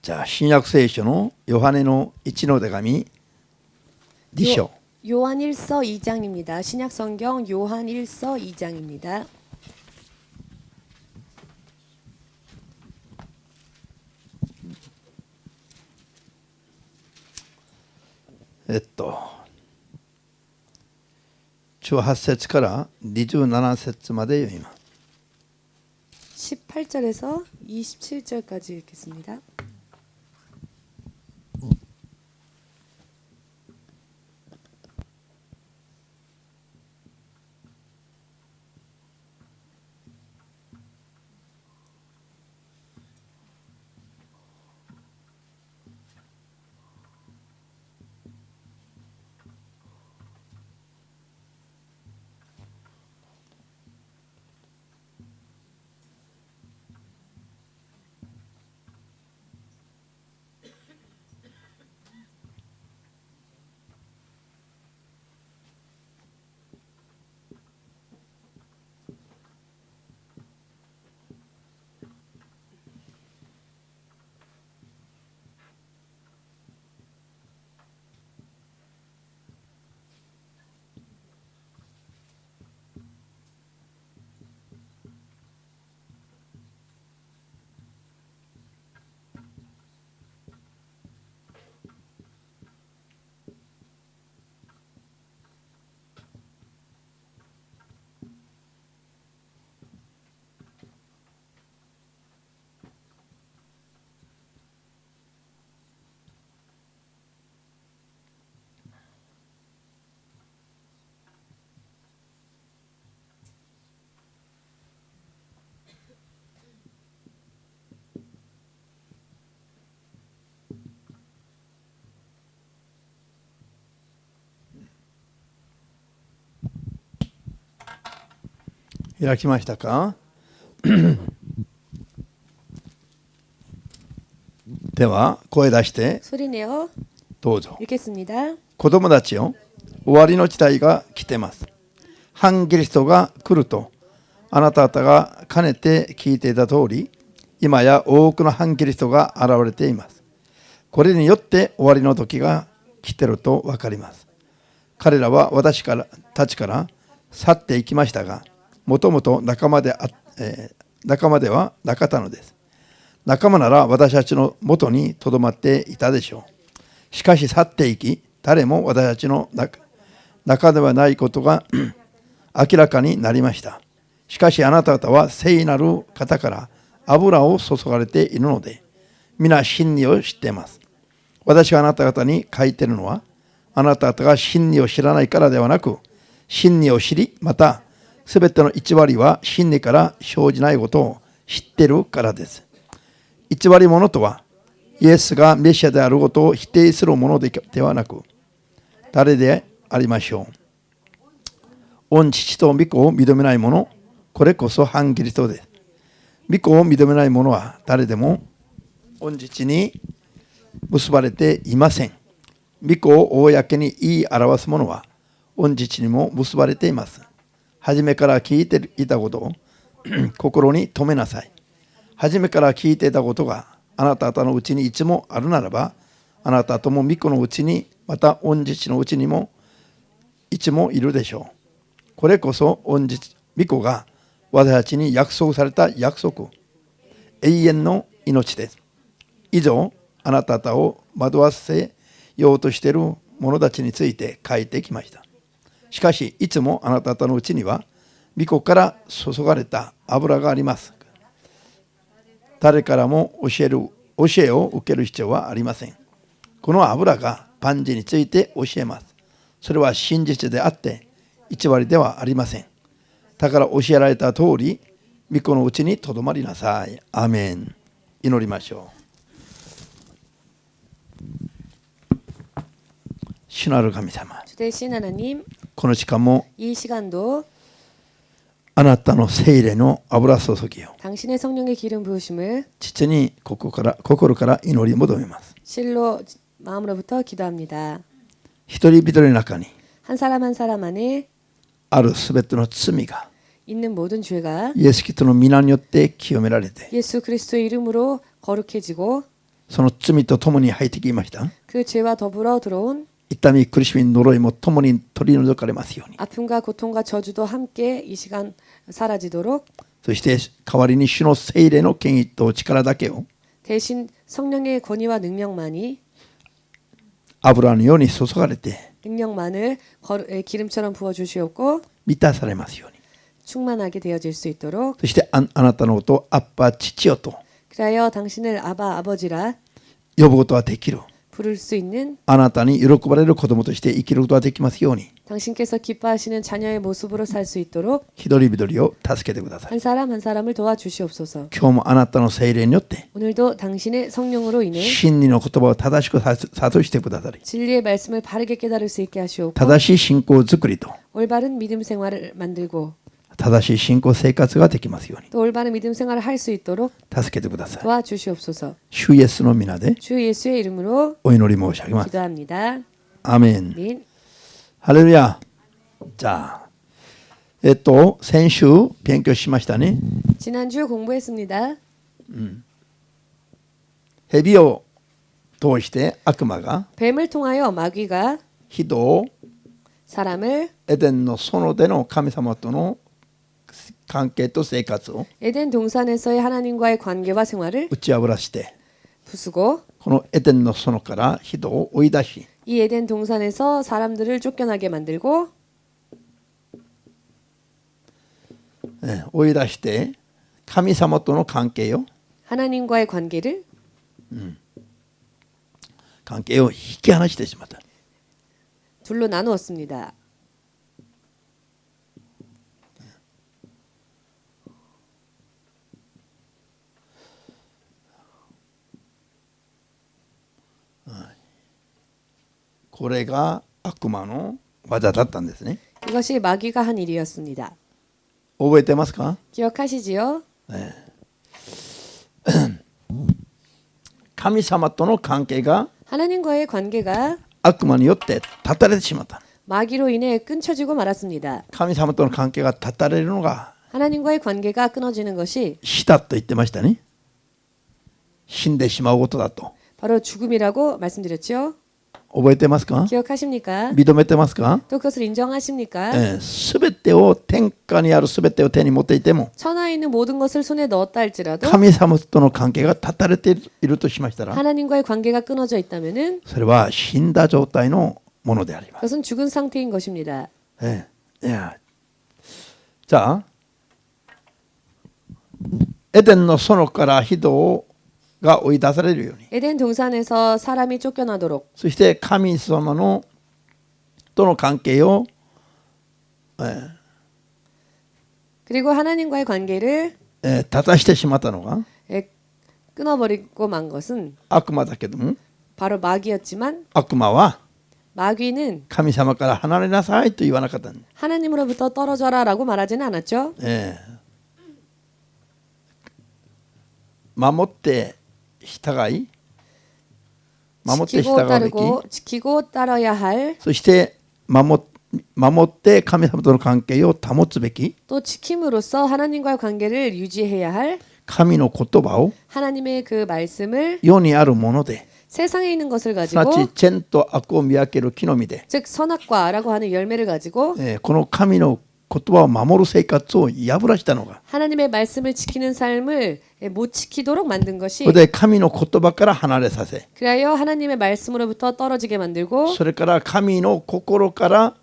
じゃあ新約聖書のヨハネの1の手紙2章 요한 1서 2장입니다. 신약 성경 요한 1서 2장입니다. 주 18節から27節まで読みます。 18절에서 27절까지 읽겠습니다.開きましたか？では声出して 소리내어 どうぞ。 읽겠습니다. 子供たちよ、終わりの時代が来てます。反キリストが来るとあなた方がかねて聞いていた通り、今や多くの反キリストが現れています。これによって終わりの時が来てると分かります。彼らは私たちから去っていきましたが、もともと仲間ではなかったのです。仲間なら私たちの元にとどまっていたでしょう。しかし去っていき、誰も私たちの中ではないことが明らかになりました。しかしあなた方は聖なる方から油を注がれているので、皆真理を知っています。私があなた方に書いているのは、あなた方が真理を知らないからではなく、真理を知り、またすべての偽りは真理から生じないことを知っているからです。偽り者とは、イエスがメシアであることを否定するものではなく、誰でありましょう。御父と御子を認めない者、これこそ反キリストです。御子を認めない者は誰でも御父に結ばれていません。御子を公に言い表す者は御父にも結ばれています。初めから聞いていたことを心に留めなさい。初めから聞いていたことがあなた方のうちにいつもあるならば、あなたとも御子のうちに、また御父のうちにもいつもいるでしょう。これこそ御子が私たちに約束された約束、永遠の命です。以上、あなた方を惑わせようとしている者たちについて書いてきました。しかし、いつもあなた方のうちには、御子から注がれた油があります。誰からも教えを受ける必要はありません。この油が万事について教えます。それは真実であって、偽りではありません。だから教えられた通り、御子のうちにとどまりなさい。アーメン。祈りましょう。主なる神様、 주 대신 하나님, この時間も 이 시간도 あなたの聖霊の油注ぎを 당신의 성령의 기름 부으심을 父に心から祈り求めます。 실로 마음으로부터 기도합니다. 一人一人の中に 한 사람 한 사람 안에 あるすべての罪が 있는 모든 죄가 イエス・キリストの皆によって清められて 예수 그리스도의 이름으로 거룩해지고 その罪と共に入ってきました。 그 죄와 더불어 들어온 痛み苦しみ呪いも共に取り除かれますように。 아픔과 고통과 저주도 함께 이 시간 사라지도록 そして代わりに主の聖霊の権威と力だけを 대신 성령의 권위와 능력만이 油のように注がれて 능력만을 기름처럼 부어 주시옵고 満たされますように。 충만하게 되어질 수 있도록 そしてあなたのことをアッパ父よと 그리하여 당신을 아바 아버지라 呼ぶことができる。 부를 수 있는 あなたに喜ばれる子供として生きることができますように。 당신께서 기뻐하시는 자녀의 모습으로 살 수 있도록 一人一人を助けてください。 한 사람 한 사람을 도와주시옵소서. 今日もあなたの聖霊によって 오늘도 당신의 성령으로 인해 真理の言葉を正しく諭してくださり、 진리의 말씀을 바르게 깨달을 수 있게 하시옵고 正しい信仰づくりと 올바른 믿음 생활을 만들고 正しい信仰生活ができますように 또 올바른 믿음 생활을 할 수 있도록 助けてください。 도와주시옵소서. 主イエスの皆で 주 예수의 이름으로 お祈り申し上げます。 기도합니다. アーメン。 아멘. ハレルヤ。じゃあ、先週勉強しましたね。 지난주 공부했습니다. 蛇を通して悪魔が 뱀을 통하여 마귀가 人を 사람을 エデンの園での神様との関係と生活を 에덴 동산에서의 하나님과의 관계와 생활을 打ち破らして 부수고 このエデンの園から人を追い出し 이 에덴 동산에서 사람들을 쫓겨나게 만들고 追い出して神様との関係を 하나님과의 관계를 引き離してしまった。 둘로 나누었습니다. これが悪魔の技だったんですね。 이것이 마귀가 한 일이었습니다. 覚えてますか？ 기억하시지요? 神様との関係が 하나님과의 관계가 悪魔によって断たれてしまった。 마귀로 인해 끊쳐지고 말았습니다. 神様との関係が断たれるのが 하나님과의 관계가 끊어지는 것이 死だと言ってましたね。死んでしまうことだと。 바로 죽음이라고 말씀드렸죠. 覚えてますか？ 기억하십니까? 認めてますか？ 또 그것을 인정하십니까? すべてを天下にあるすべてを手に持っていても 천하에 있는 모든 것을 손에 넣었다 할지라도 神様との関係が断たれているとしましたら 하나님과의 관계가 끊어져 있다면은 それは死んだ状態のものであります。 그것은 죽은 상태인 것입니다. いやじゃあエデンの園から人が追い出されるように 에덴 동산에서 사람이 쫓겨나도록 そして神様のとの関係を 그리고 하나님과의 관계를 断たしてしまったのが 끊어버리고 만 것은 悪魔だけども 바로 마귀였지만 悪魔は 마귀는 神様から離れなさいと言わなかったんです。 하나님으로부터 떨어져라라고 말하지는 않았죠. 守って従い守って従 지키고 うべ 따르고 き 지키고 따라야 할 そして守って神様との関係を保つべき 또 지킴으로써 하나님과의 관계를 유지해야 할 神の言葉を 하나님의 그 말씀을 世にあるもので 세상에 있는 것을 すなわ 가지고 ち善と悪を見分ける木の実で 즉 선악과라고 하는 열매를 가지고 この神の言葉を守る生活を破らしたのが 하나님의 말씀을 지키는 삶을 못 지키도록 만든 것이 それで神の言葉から離れさせ 그리하여 하나님의 말씀으로부터 떨어지게 만들고 それから神の心から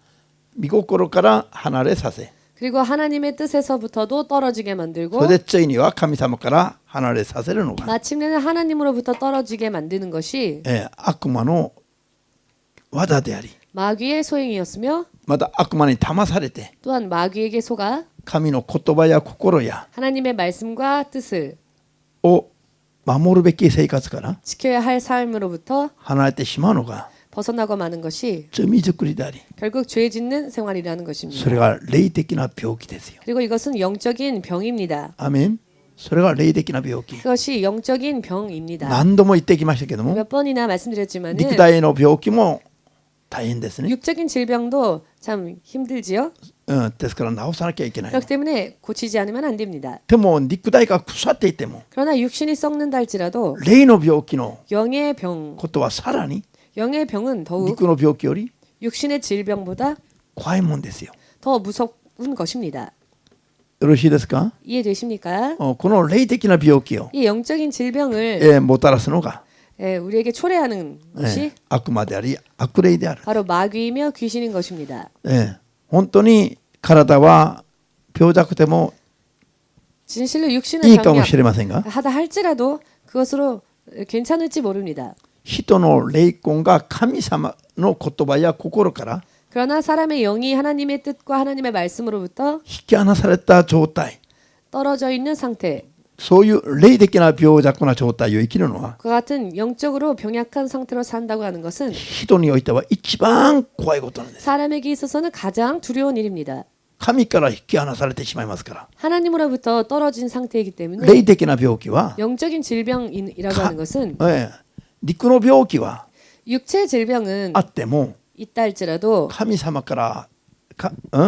御心から離れさせ 그리고 하나님의 뜻에서부터도 떨어지게 そ 만들고 れでついには神様から離れさせるのが 마침내는 하나님으로부터 떨어지게 만드는 것이 悪魔の技であり 마귀의 소행이었으며 また悪魔に騙されて 또한 마귀에게 속아 神の言葉や心や 하나님의 말씀과 뜻을 を守るべき生活から 지켜야 할 삶으로부터 離れてしまうのが 벗어나고 마는 것이 罪作りであり 결국 죄 짓는 생활이라는 것입니다. それが霊的な病気ですよ。 그리고 이것은 영적인 병입니다. アメン。それが霊的な病気。 그것이 영적인 병입니다. 何度も言ってきましたけども 몇 번이나 말씀드렸지만은 肉体の病気も大変ですね。 육적인 질병도 참 힘들지요. ですから治さなきゃいけない。 그렇기 때문에 고치지 않으면 안 됩니다. でも肉体が腐っていても 그러나 육신이 썩는다 할지라도 霊の病気の 영의 병, ことはさらに 영의 병은 더욱 肉の病気より 육신의 질병보다 怖いもんですよ。 더 무서운 것입니다. よろしいですか？ 이해되십니까? この霊的な病気を、 이 영적인 질병을 もたらすのが、 우리에게 초래하는 것이 悪魔であり悪霊である。 바로 마귀이며 귀신인 것입니다. 本当に体は病弱でも 진실로 い 육신은 いかもしれませんが、 하다 할지라도 그것으로 괜찮을지 모릅니다. 人の霊魂が神様の言葉や心から 그러나 사람의 영이 하나님의 뜻과 하나님의 말씀으로부터 引き離された状態、 떨어져 있는 상태, そういう霊的な病弱な状態を生きるのは 그와 같은 영적으로 병약한 상태로 산다고 하는 것은 人においては一番怖いことなんです。 사람에게 있어서는 가장 두려운 일입니다. 神から引き離されてしまいますから。 하나님으로부터 떨어진 상태이기 때문에 霊的な病気は、 영적인 질병이라고 하는 것은 肉の病気は 육체 질병은 あっても 있다 할지라도 神様から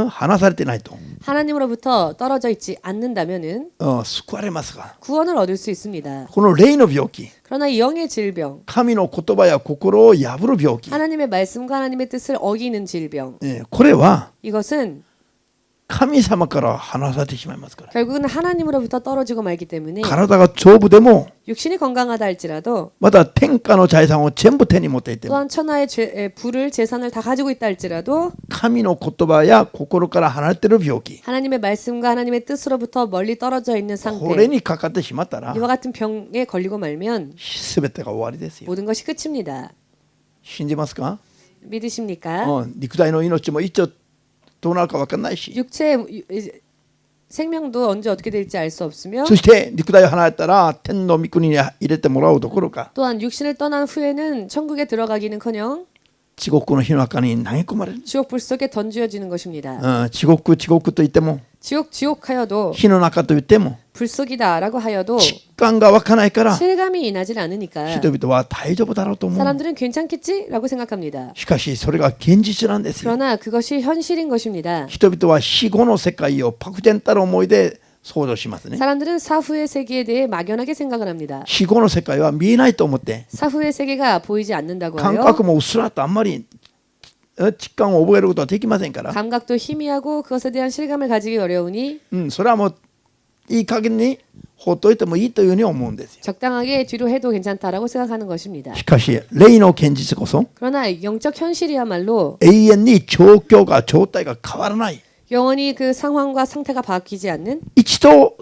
離されてないと、 하나님으로부터 떨어져 있지 않는다면은 救われますが、 구원을 얻을 수 있습니다. この霊の病気、 그러나 이 영의 질병, 神の言葉や心を破る病気、 하나님의 말씀과 하나님의 뜻을 어기는 질병, これは 이것은 神様から離されてしまいますから。 결국은 하나님으로부터 떨어지고 말기 때문에 体が丈夫でも 육신이 건강하다 할지라도 また天下の財産を全部手に持っていても 또한 천하의 부를 재산을 다 가지고 있다 할지라도 神の言葉や心から離れている病気、 하나님의 말씀과 하나님의 뜻으로부터 멀리 떨어져 있는 こ 상태, れにかかってしまったら 이와 같은 병에 걸리고 말면 全てが終わりですよ。 모든 것이 끝입니다. 信じますか？ 믿으십니까? 肉体の命も一応どうなるか分かんないし、 육체의 생명도 언제 어떻게 될지 알 수 없으며 そして肉体を離れたら天の御国に入れてもらうどころか 또한 육신을 떠난 후에는 천국에 들어가기는커녕 地獄の火の中に投げ込まれる。 지옥 불 속에 던져지는 것입니다. 地獄地獄と言っても 지옥 하여도 火の中と言っても 불 속이다라고 하여도 実感が湧かないから 실감이 나질 않으니까 人々は大丈夫だろうと思う。 사람들은 괜찮겠지라고 생각합니다. しかしそれが現実なんですよ。 그러나 그것이 현실인 것입니다. 人々は死後の世界を漠然たる思いで想像しますね。 사람들은 사후의 세계에 대해 막연하게 생각을 합니다. 死後の世界は見えないと思って 사후의 세계가 보이지 않는다고 感 하여 覚もうっすらとあんまり実感を覚えることはできませんから、 감각도 희미하고 그것에 대한 실감을 가지기 어려우니 それはもういい加減に放っておいてもいいというふうに思うんですよ。 적당하게 뒤로 해도 괜찮다라고 생각하는 것입니다. しかし霊の現実こそ 그러나 영적 현실이야말로 永遠に状態が変わらない。 영원히 그 상황과 상태가 바뀌지 않는 一度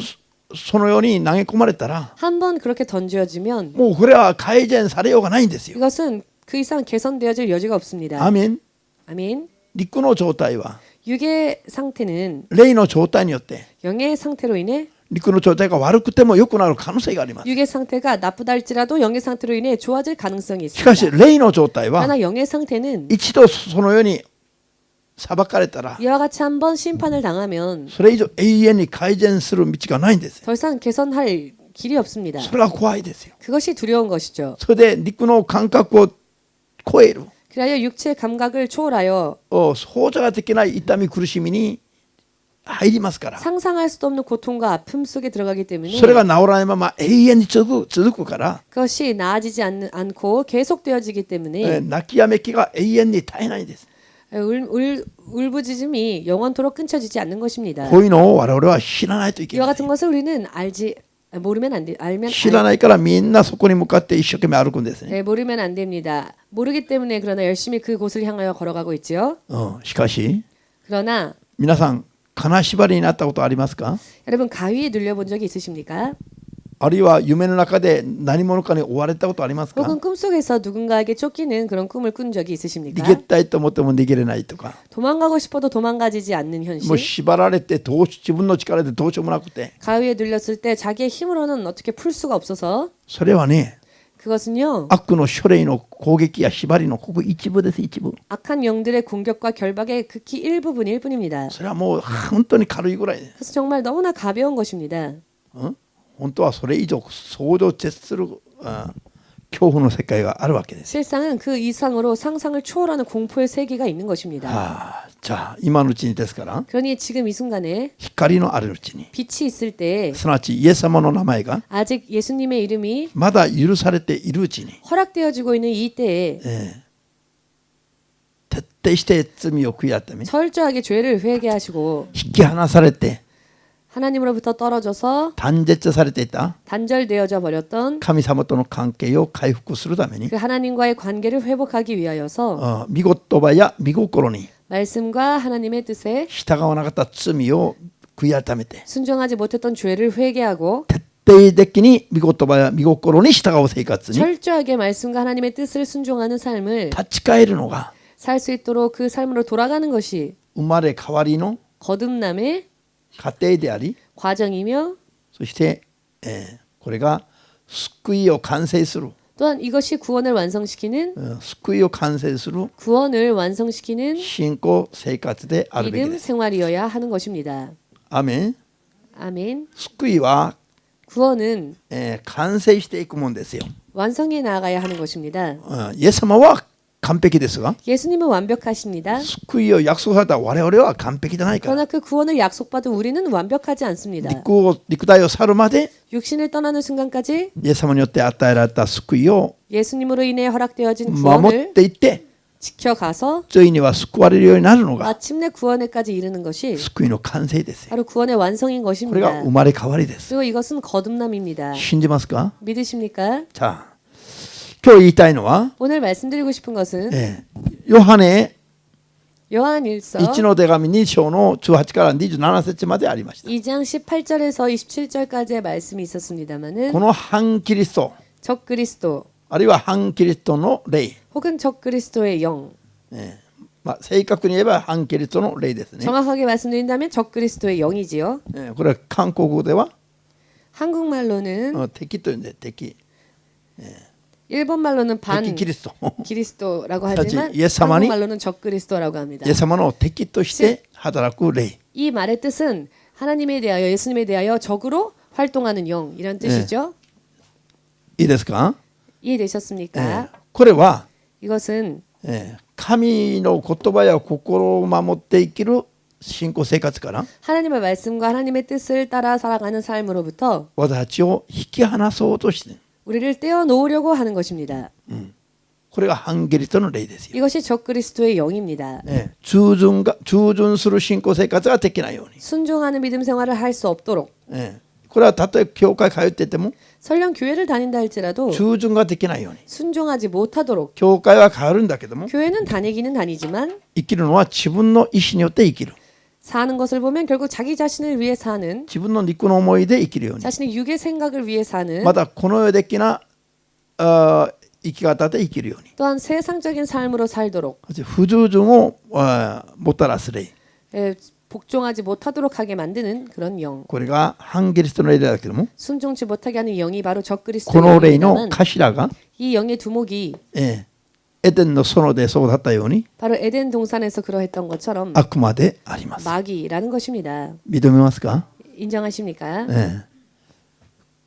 そのように投げ込まれたら 한 번 그렇게 던져지면 もうこれは改善されようがないんですよ。 이것은 그 이상 개선되어질 여지가 없습니다. アーメン。 아멘. 肉の状態は 육의 상태는 霊の状態によって 영의 상태로 인해 肉の状態が悪くても良くなる可能性があります。 육의 상태가 나쁘다 할지라도 영의 상태로 인해 좋아질 가능성이 しかし 있습니다. 霊の状態は 그러나 영의 상태는 一度そのように裁かれたら 이와 같이 한 번 심판을 당하면 それ以上永遠に改善する道がないんです。 더 이상 개선할 길이 없습니다. それが怖いですよ。 그것이 두려운 것이죠. それで肉の感覚を超える 그리하여 육체의 감각을 초월하여 想像ができない痛み苦しみに入りますから、 상상할 수도 없는 고통과 아픔 속에 들어가기 때문에 それが治らないまま永遠に続くから、 그것이 나아지지 않고 계속되어지기 때문에 泣きやめきが永遠に絶えないんです。 울부짖음이 영원토록 끊쳐지지 않는 것입니다. こういうのを我々は知らないといけ 이와 ない。 같은 것을 우리는 모르면 안 돼. 알면 知らないからみんなそこに向かって一生懸命歩くんですね。 모르면 안 됩니다. 모르기 때문에 그러나 열심히 그곳을 향하여 걸어가고 있지요. しかし 그러나 皆さん金縛りになったことありますか？ 여러분 가위에 눌려본 적이 있으십니까? あるいは夢の中で何者かに追われたことありますか？ 혹은 꿈속에서 누군가에게 쫓기는 그런 꿈을 꾼 적이 逃 있으십니까? げたいと思っても逃げれないとか、 도망가고 싶어도 도망가지지 않는 もう 현실. 縛られて自分の力でどうしようもなくて、 가위에 눌렸을 때 자기의 힘으로는 어떻게 풀 수가 없어서 それはね、 그것은요. 悪の書類の攻撃や縛りのここ一部です。一部。 악한 영들의 공격과 결박의 극히 일부분일 뿐입니다. それはもう本当に軽いぐらいです。 그래서 정말 너무나 가벼운 것입니다. 本当はそれ以上想像を絶する恐怖の世界があるわけです。 실상은 그 이상으로 상상을 초월하는 공포의 세계가 있는 것입니다. じゃあ今のうちにですから 그러니 지금 이 순간에 光のあるうちに 빛이 있을 때 すなわちイエス様の名前が 아직 예수님의 이름이 まだ許されているうちに 허락되어지고 있는 이 때에 徹底して罪を悔い改め 철저하게 죄를 회개하시고 引き離されて 하나님으로부터 떨어져서 断絶されていた 단절되어져 버렸던 神様との関係を回復するために 그 하나님과의 관계를 회복하기 위하여서 御言葉や御心に 말씀과 하나님의 뜻에 従わなかった罪を悔い改めて 순종하지 못했던 죄를 회개하고 徹底的に御言葉や御心に従う生活に 철저하게 말씀과 하나님의 뜻을 순종하는 삶을 立ち返るのが 살 수 있도록 그 삶으로 돌아가는 것이 生まれ変わりの 거듭남의 過程であり 과정이며 そして、これが救いを完成する 또한 이것이 구원을 완성시키는 救いを完成する 구원을 완성시키는 信仰生活であるべき 믿음 です。 생활이어야 하는 것입니다. アメン。 아멘. 救いは、 구원은 完成していくもんですよ。 완성해 나아가야 하는 것입니다. イエス様は完璧ですが 예수님은 완벽하십니다. 救いを約束された我々は完璧じゃないから 그러나 그 구원을 약속받은 우리는 완벽하지 않습니다. 陸大を去るまで 육신을 떠나는 순간까지 イエス様によって与えられた救いを 예수님으로 인해 허락되어진 守っ 구원을 ていって 지켜가서 ついには救われるようになるのが 마침내 구원에까지 이르는 것이 救いの完成ですよ。 바로 구원의 완성인 これが 것입니다. 生まれ変わりです。 그리고 이것은 거듭남입니다. 信じますか？ 믿으십니까? さあ今日言いたいのは、 오늘 말씀드리고 싶은 것은 ヨハネ 요한일서 1の手紙2章の18から27節までありました。 2장 18절에서 27절까지의 말씀이 있었습니다마는 この反キリスト 적그리스도 あるいは反キリストの霊、 혹은 적그리스도의 영, 正確に言えば反キリストの霊ですね。 정확하게 말씀드린다면 적그리스도의 영이지요. これは韓国語では 한국말로는 敵というんで敵、 일본말로는 반 敵キリスト 그리스도라고 하지만 예수님이 한국말로는 적그리스도라고 합니다. イエス様の敵として働く霊。 이 말의 뜻은 하나님에 대하여 예수님에 대하여 적으로 활동하는 영 이런 뜻이죠. いいですか？ 이해되셨습니까? これは 이것은 神の言葉や心を守って生きる信仰生活から 하나님의 말씀과 하나님의 뜻을 따라 살아가는 삶으로부터 私たちを引き離そうとして、 우리를 떼어놓으려고 하는 것입니다. これが反キリストの霊ですよ。 이것이 적그리스도의 영입니다. 従順する信仰生活ができないように。 순종하는 믿음 생활을 할 수 없도록 これはたとえ教会通ってても 설령 교회를 다닌다 할지라도 従順ができないように。 순종하지 못하도록 教会は変わるんだけども 교회는 다니기는 다니지만 生きるのは自分の意思によって生きる。 사는 것을 보면 결국 자기 자신을 위해 사는 自分の肉の思いで生きるように。 자신의 육의 생각을 위해 사는 またこの世的な生き方で生きるように。 또한 세상적인 삶으로 살도록 不従順をもたらす霊。 복종하지 못하도록 하게 만드는 그런 영 これが反キリストの霊だけども 순종치 못하게 하는 영이 바로 こ 적그리스도의 の霊の 영입니다만 頭が 이 영의 두목이 エデンの園でそうだったように 바로 에덴 동산에서 그러했던 것처럼 悪魔であります。 마귀라는 것입니다. 認めますか？ 인정하십니까?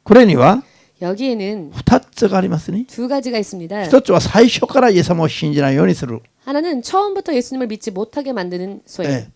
これには 여기에는 2つがありますね。 두 가지가 있습니다. 一つは最初からイエス様を信じないようにする。 하나는 처음부터 예수님을 믿지 못하게 만드는 소행.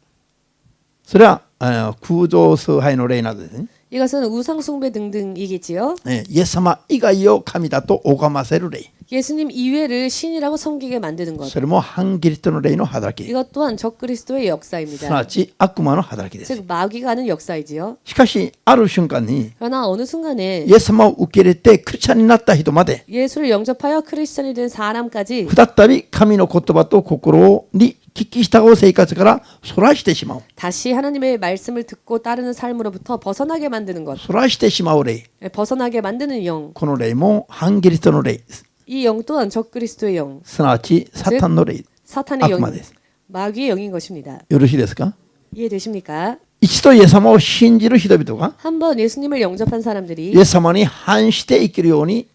それは空洞崇拝の霊などですね。 이것은 우상 숭배 등등이겠지요. イエス様以外を神だと拝ませる霊。 예수님 이외를 신이라고 섬기게 만드는 것. それも反キリストの霊の働き。 이것 또한 적그리스도의 すな 역사입니다. わち悪魔の働きです。 즉 마귀가 하는 역사이지요. しかしある瞬間に 그러나 어느 순간에 イエス様を受け入れてクリスチャンになった人まで 예수를 영접하여 크리스천이 된 사람까지 再び神の言葉と心に聞き従う生活からそらしてしまう。 다시 하나님의 말씀을 듣고 따르는 삶으로부터 벗어나게 만드는 것. そらしてしまう霊。 벗어나게 만드는 영. この霊も反キリストの霊です。 이 영 또한 적그리스도의 영. すなわちサタンの霊。 사탄의 悪魔 영. です。 마귀의 영인 것입니다. よろしいですか？ 이해되십니까? 一度イエス様を信じる人々が 한번 예수님을 영접한 사람들이 イエス様に反して生きるように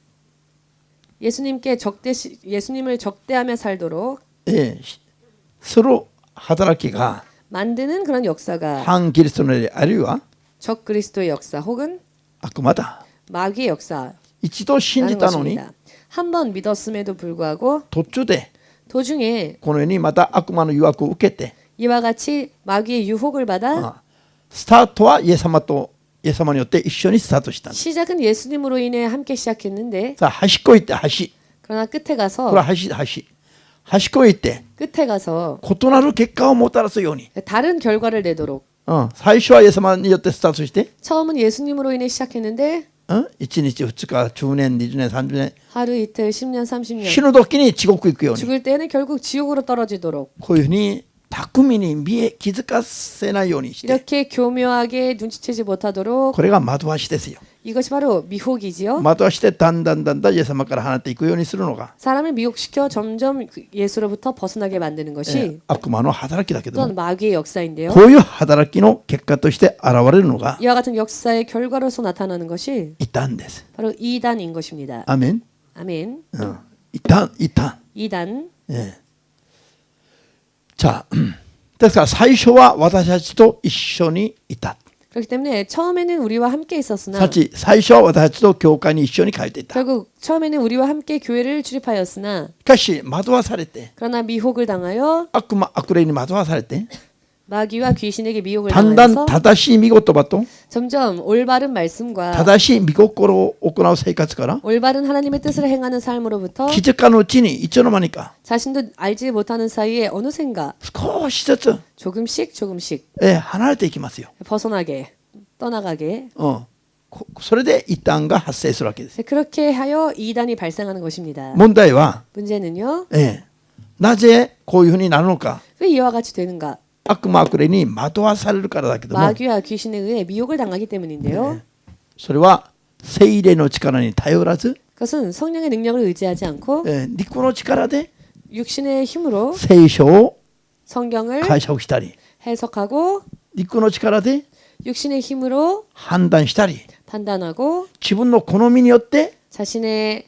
예수님을 적대하며 살도록 する働きが 만드는 그런 역사가 反キリストの霊あるいは 적그리스도의 역사 혹은 悪魔だ。 마귀의 역사라는 一度信じたのに 것입니다. 한 번 믿었음에도 불구하고 途中で 도중에 このようにまた悪魔の誘惑を受けて 이와 같이 마귀의 유혹을 받아 スタートはイエス様によって一緒にスタートしたんです 시작은 예수님으로 인해 함께 시작했는데 さあ端っこ行って端 그러나 끝에 これ 가서 は端っこへ行って 끝에 가서 異なる結果をもたらすように、 다른 결과를 내도록 最初はイエス様によってスタートして、 처음은 예수님으로 인해 시작했는데 1日2日10年20年30年 하루 이틀 10년 死 30년 ぬ時に地獄行くように 죽을 때는 결국 지옥으로 떨어지도록 こういうふうに巧みに気づかせないようにして、 이렇게 교묘하게 눈치채지 못하도록 これが惑わしですよ。 이것이 바로 미혹이지요. 惑わしてだんだんイエス様から離れていくようにするのが、 사람을 미혹시켜 점점 예수로부터 벗어나게 만드는 것이 悪魔の働きだけど 또한 も、 마귀의 역사인데요. こういう働きの結果として現れるのが 이와 같은 역사의 결과로서 나타나는 것이 異端です。 바로 이단인 것입니다. アメン。 아멘. 異端。 이단. じゃあですから最初は私たちと一緒にいた。 그렇기 때문에 처음에는 우리와 함께 있었으나 最初は私たちと教会に一緒に帰っていた。 결국 처음에는 우리와 함께 교회를 출입하였으나 しかし惑わされて、 그러나 미혹을 당하여 悪霊に惑わされて、 마귀와 귀신에게 미혹을 だんだん 당하여서 正しい御言葉と 점점 올바른 말씀과 正しい御心を行う生活から 올바른 하나님의 뜻을 행하는 삶으로부터 気づかぬうちにいつの間にか 자신도 알지 못하는 사이에 어느샌가 少しずつ 조금씩 離れていきますよ。 벗어나게 떠나가게 それで異端が発生するわけです。 그렇게 하여 이단이 발생하는 것입니다. 問題は、 문제는요. なぜこういうふうになるのか。 왜 이와 같이 되는가? 悪魔悪霊に惑わされるからだけども、 마귀와 귀신에 의해 미혹을 당하기 때문인데요. それは聖霊の力に頼らず、 그것은 성령의 능력을 의지하지 않고 肉の力で 육신의 힘으로 聖書を 성경을 解釈したり、 해석하고 肉の力で 육신의 힘으로 判断したり、 판단하고 自分の好みによって 자신의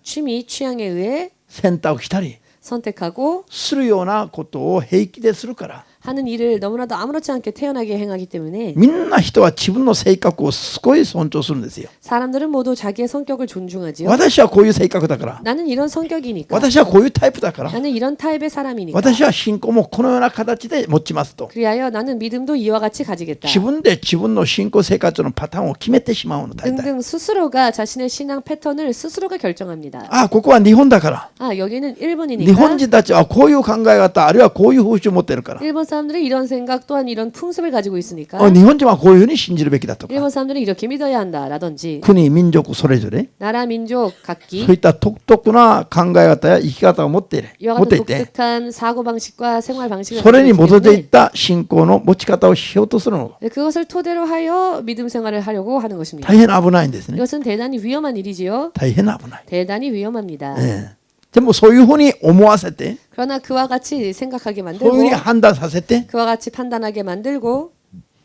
취미, 취향에 의해 選択したり 선택하고 するようなことを平気でするから、 하는 일을 너무나도 아무렇지 않게 태연하게 행하기 때문에 みんな人は自分の性格をすごい尊重するんですよ。 사람들은 모두 자기의 성격을 존중하지요. 私はこういう性格だから、 나는 이런 성격이니까. 私はこういうタイプだから、 나는 이런 타입의 사람이니까. 私は信仰もこのような形で持ちますと、 그리하여 나는 믿음도 이와 같이 가지겠다. 自分で自分の信仰生活のパターンを決めてしまうの大体。 등등 스스로가 자신의 신앙 패턴을 스스로가 결정합니다. ここは日本だから、 여기는 日 일본이니까 本人たちはこういう考え方あるいはこういう風習を持ってるから、 일본 사람들이 이런 생각 또한 이런 풍습을 가지고 있으니까 日本人はこういうふうに信じるべきだとか、 일본 사람들은 이렇게 믿어야 한다라든지 国民族それぞれ 나라 민족 そう 각기 いった独特な考え方や生き方を持ってい 이와 같은 て 독특한 사고 방식과 생활 방식을 それに基 가지고 づ 있기 いた信仰の持ち方をしようとするのが 때문에 그것을 토대로 하여 믿음 생활을 하려고 하는 것입니다. 大変危ないんですね。 이것은 대단히 위험한 일이지요. 大変危ない。 대단히 위험합니다. でもそういうふうに思わせて、 그러나 그와 같이 생각하게 そういうふう 만들고 に判断させて、 그와 같이 판단하게 만들고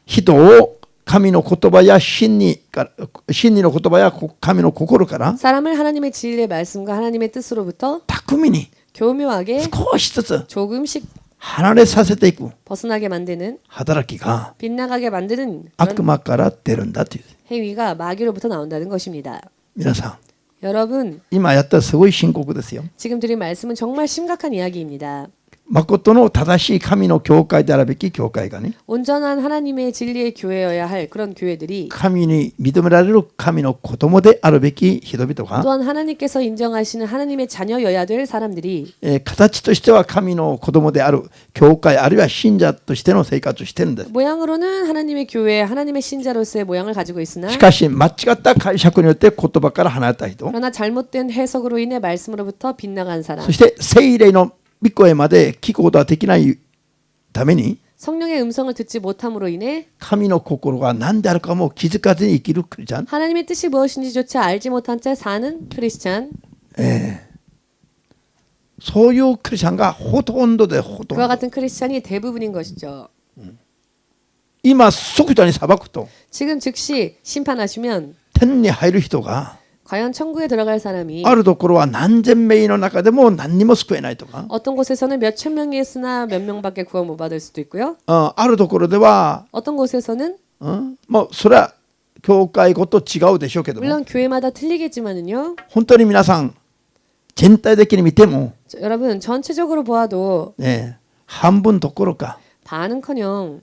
人を神の言葉や真理の言葉や神の心から 사람을 하나님의 진리의 말씀과 하나님의 뜻으로부터 巧みに 교묘하게 少しずつ 조금씩 離れさせていく 벗어나게 만드는 働きが 빗나가게 만드는 悪 그런 魔から出るんだという。 행위가 마귀로부터 나온다는 것입니다. 皆さん、 여러분 今やったらすごい深刻ですよ。 지금 드린 말씀은 정말 심각한 이야기입니다. 誠の正しい神の教会であるべき教会がね、 온전한 하나님의 진리의 교회여야 할 그런 교회들이 神に認められる神の子供であるべき人々が、 또한 하나님께서 인정하시는 하나님의 자녀여야 될 사람들이 形としては神の子供である教会あるいは信者としての生活をしてるんです。 모양으로는 하나님의 교회, 하나님의 신자로서의 모양을 가지고 있으나 しかし間違った解釈によって言葉から離れた人、 그러나 잘못된 해석으로 인해 말씀으로부터 빗나간 사람 そして聖霊の御声まで聞くことができないために 성령의 음성을 듣지 못함으로 인해 神の心が何であるかも気づかずに生きるクリスチャン、 하나님의 뜻이 무엇인지조차 알지 못한 채 사는 크리스찬 そういうクリスチャンがほとんどでほとん 그와 ど 같은 크리스찬이 대부분인 것이죠. 今即座に裁くと 지금 즉시 심판하시면 天に入る人が 과연 천국에 들어갈 사람이 あるところは何千名の中でも何にも救えないとか、 어떤 곳에서는 몇 천 명이 있으나 몇 명밖에 구원 못 받을 수도 있고요. あるところでは、 어떤 곳에서는 もうそれは教会ごと違うでしょうけども、 물론 교회마다 틀리겠지만은요. 本当に皆さん全体的に見ても、 여러분 전체적으로 보아도 半分どころか、 반은커녕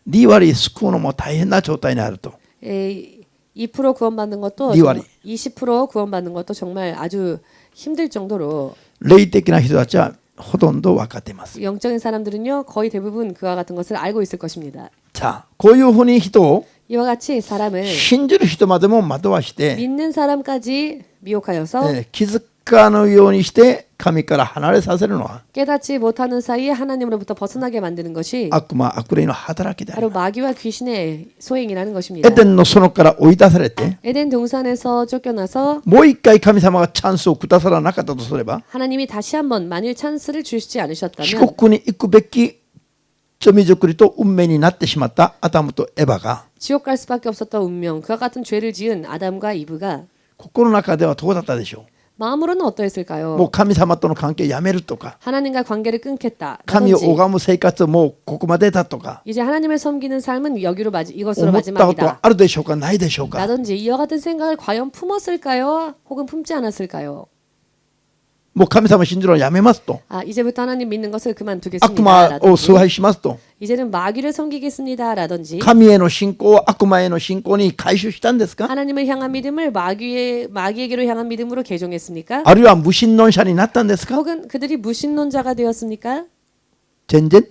2割救うのも大変な状態にあると。 2% 구원받는 것도 2割 20% 구원받는 것도 정말 아주 힘들 정도로 霊的な人たちはほとんど分かっています。 영적인 사람들은요 거의 대부분 그와 같은 것을 알고 있을 것입니다. さあ、こういうふうに人を 이와 같이 사람을 信じる人までも惑わして、 믿는 사람까지 미혹하여서 気づかぬようにして神から離れさせるのは 깨닫지 못하는 사이에 하나님으로부터 벗어나게 만드는 것이 悪魔悪霊の働きである。 바로 마귀와 귀신의 소행이라는 것입니다. エデンの園から追い出されて、 에덴 동산에서 쫓겨나서 もう一回神様がチャンスをくださらなかったとすれば、 하나님이 다시 한번 만일 찬스를 주시지 地 않으셨다면 獄に行くべき罪作りと運命になってしまったアダムとエバが、 지옥 갈 수밖에 없었던 운명, 그와 같은 죄를 지은 아담과 이브가 心の中ではどうだったでしょ 마음으로는 う。も 어떠했을까요? う神様との関係をやめるとか、 하나님과 관계를 끊겠다. 神を 라든지 拝む生活をもうここまでだとか、 이제 하나님을 섬기는 삶은 여기로 이것으로 思ったことは 마지막이다. あるでしょうか、ないでしょうか。 라든지 이와 같은 생각을 과연 품었을까요? 혹은 품지 않았을까요? もう神様信じるのをやめますと、 아, 이제부터 하나님 믿는 것을 悪 그만두겠습니다. 魔を 라든지 崇拝しますと、 이제는 마귀를 섬기겠습니다. 라든지 神への信仰を悪魔への信仰に改宗したんですか、 하나님을 향한 믿음을 마귀에게로 향한 믿음으로 개종했습니까? あるいは無神論者になったんですか。 혹은 그들이 무신론자가 되었습니까? 全然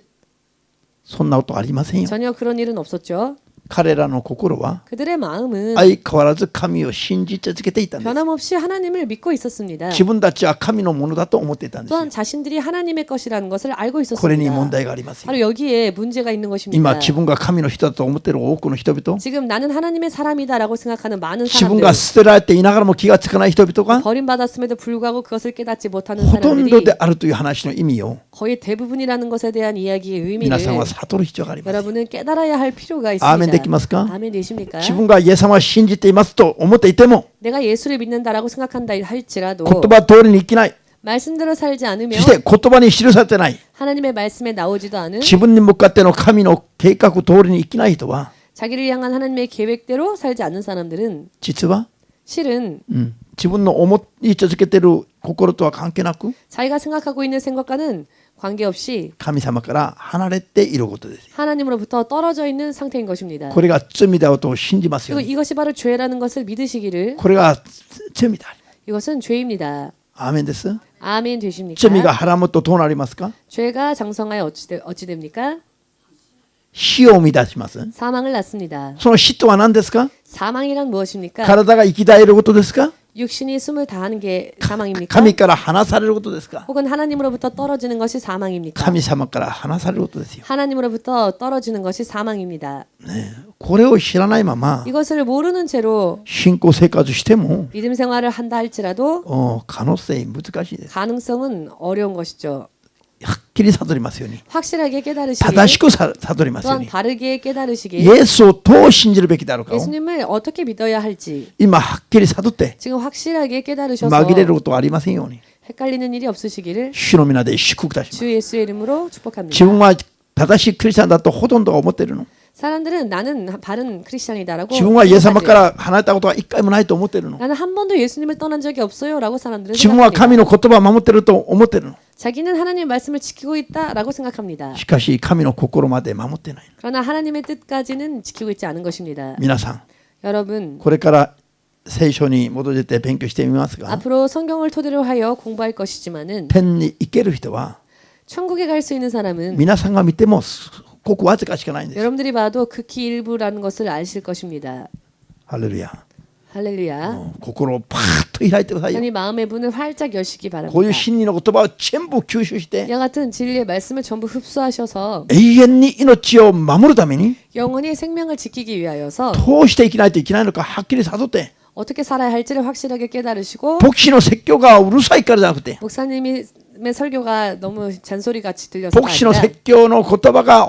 そんなことありませんよ。 전혀 그런 일은 없었죠. 彼らの心は 그들의 마음은 相変わらず神を信じ続けていたんです。 변함없이 하나님을 믿고 있었습니다. 自分たちは神のものだと思っていたんですよ。 또한 자신들이 하나님의 것이라는 것을 알고 これに問 있었습니다. 題がありますよ。 바로 여기에 문제가 있는 今 것입니다. 自分が神の人だと思っている多くの人々、 지금 나는 하나님의 사람이다라고 생각하는 많은 自分 사람들, が捨てられていながらも気がつかない人々が 버림받았음에도 불구하고 그것을 깨닫지 못하는 ほとんど 사람들이 であるという話の意味を 거의 대부분이라는 것에 대한 이야기의 皆 의미를 さんは悟る必要があります。 여러분은 깨달아야 할 필요가 있습니다. 아멘 できますか？ 아멘 되십니까? 自分がイエス様を信じていますと思っていても 내가 예수를 믿는다라고 생각한다 할지라도 言葉通りに生きない、 말씀대로 살지 そ 않으며 して言葉に記されてない、 하나님의 말씀에 나오지도 않은 自分に向かっての神の計画通りに生きない人は 자기를 향한 하나님의 계획대로 살지 않는 사람들은 実は、 실은 自分の思い続けている心とは関係なく 자기가 생각하고 있는 생각과는 관계없이 神様から離れていることです。 하나님으로부터 떨어져 있는 상태인 것입니다. これが罪だと信じますよ 그리고 ね。 이것이 바로 죄라는 것을 믿으시기를 これが罪だ。 이것은 죄입니다. アーメンです。 아멘 되십니까? 罪がはらむとどうなりますか？ 죄가 장성하여 어찌 됩니까? 死を生み出します。 사망을 낳습니다. その死とは何ですか？ 사망이란 무엇입니까? 体が生き絶えることですか？ 육신이 숨을 다하는 게 사망입니까? 神から離されることですか？ 혹은 하나님으로부터 떨어지는 것이 사망입니까? 神様から離されることですよ。 하나님으로부터 떨어지는 것이 사망입니다. これを知らないまま 이것을 모르는 채로 信仰生活しても 믿음 생활을 한다 할지라도 可能性難しいです。 가능성은 어려운 것이죠. はっきり悟りますように。 확실하게 깨달으시길 正しく悟りますよう 또한 に。 바르게 깨달으시길 イエスをどう信じるべきだろうかを 예수님을 어떻게 믿어야 할지 今はっきり悟って 지금 확실하게 깨달으셔서 紛れることはありませんように 헷갈리는 일이 없으시기를 主の皆で祝福いたします。 주 예수의 이름으로 축복합니다. 自分は正しいクリスチャンだとほとんどが思っているの。 사람들은 나는 바른 크리스찬이다라고 自分はイエス様か 생각하지. ら離れたことは一回もないと思っているの。 나는 한 번도 예수님을 떠난 적이 없어요라고 사람들은 自分は 생각합니다. 神の言葉を守っていると思っているの。 자기는 하나님의 말씀을 지키고 있다라고 생각합니다. しかし神の心まで守ってない。 그러나 하나님의 뜻까지는 지키고 있지 않은 것입니다. 皆さん、 여러분 これから聖書に戻って勉強してみますが、 앞으로 성경을 토대로 하여 공부할 것이지만은 天に行ける人は 천국에 갈 수 있는 사람은 皆さんが見てもごくわずかしかないんです。 여러분들이 봐도 극히 일부라는 것을 아실 것입니다. ハレルヤ。 할렐루야. 心をパーッと開いてくださいよ。 하나님 마음의 문을 활짝 여시기 こういう 바랍니다. 真理の言葉を全部吸収して 이와 같은 진리의 말씀을 전부 흡수하셔서 永遠に命を守るために 영원히 생명을 지키기 위하여서 どうして生きないといけないのかはっきり悟って、 어떻게 살아야 할지를 확실하게 깨달으시고 牧師の説教がうるさいからじゃなくて、 목사님의 설교가 너무 잔소리같이 들려서 牧師の 아니라 説教の言葉が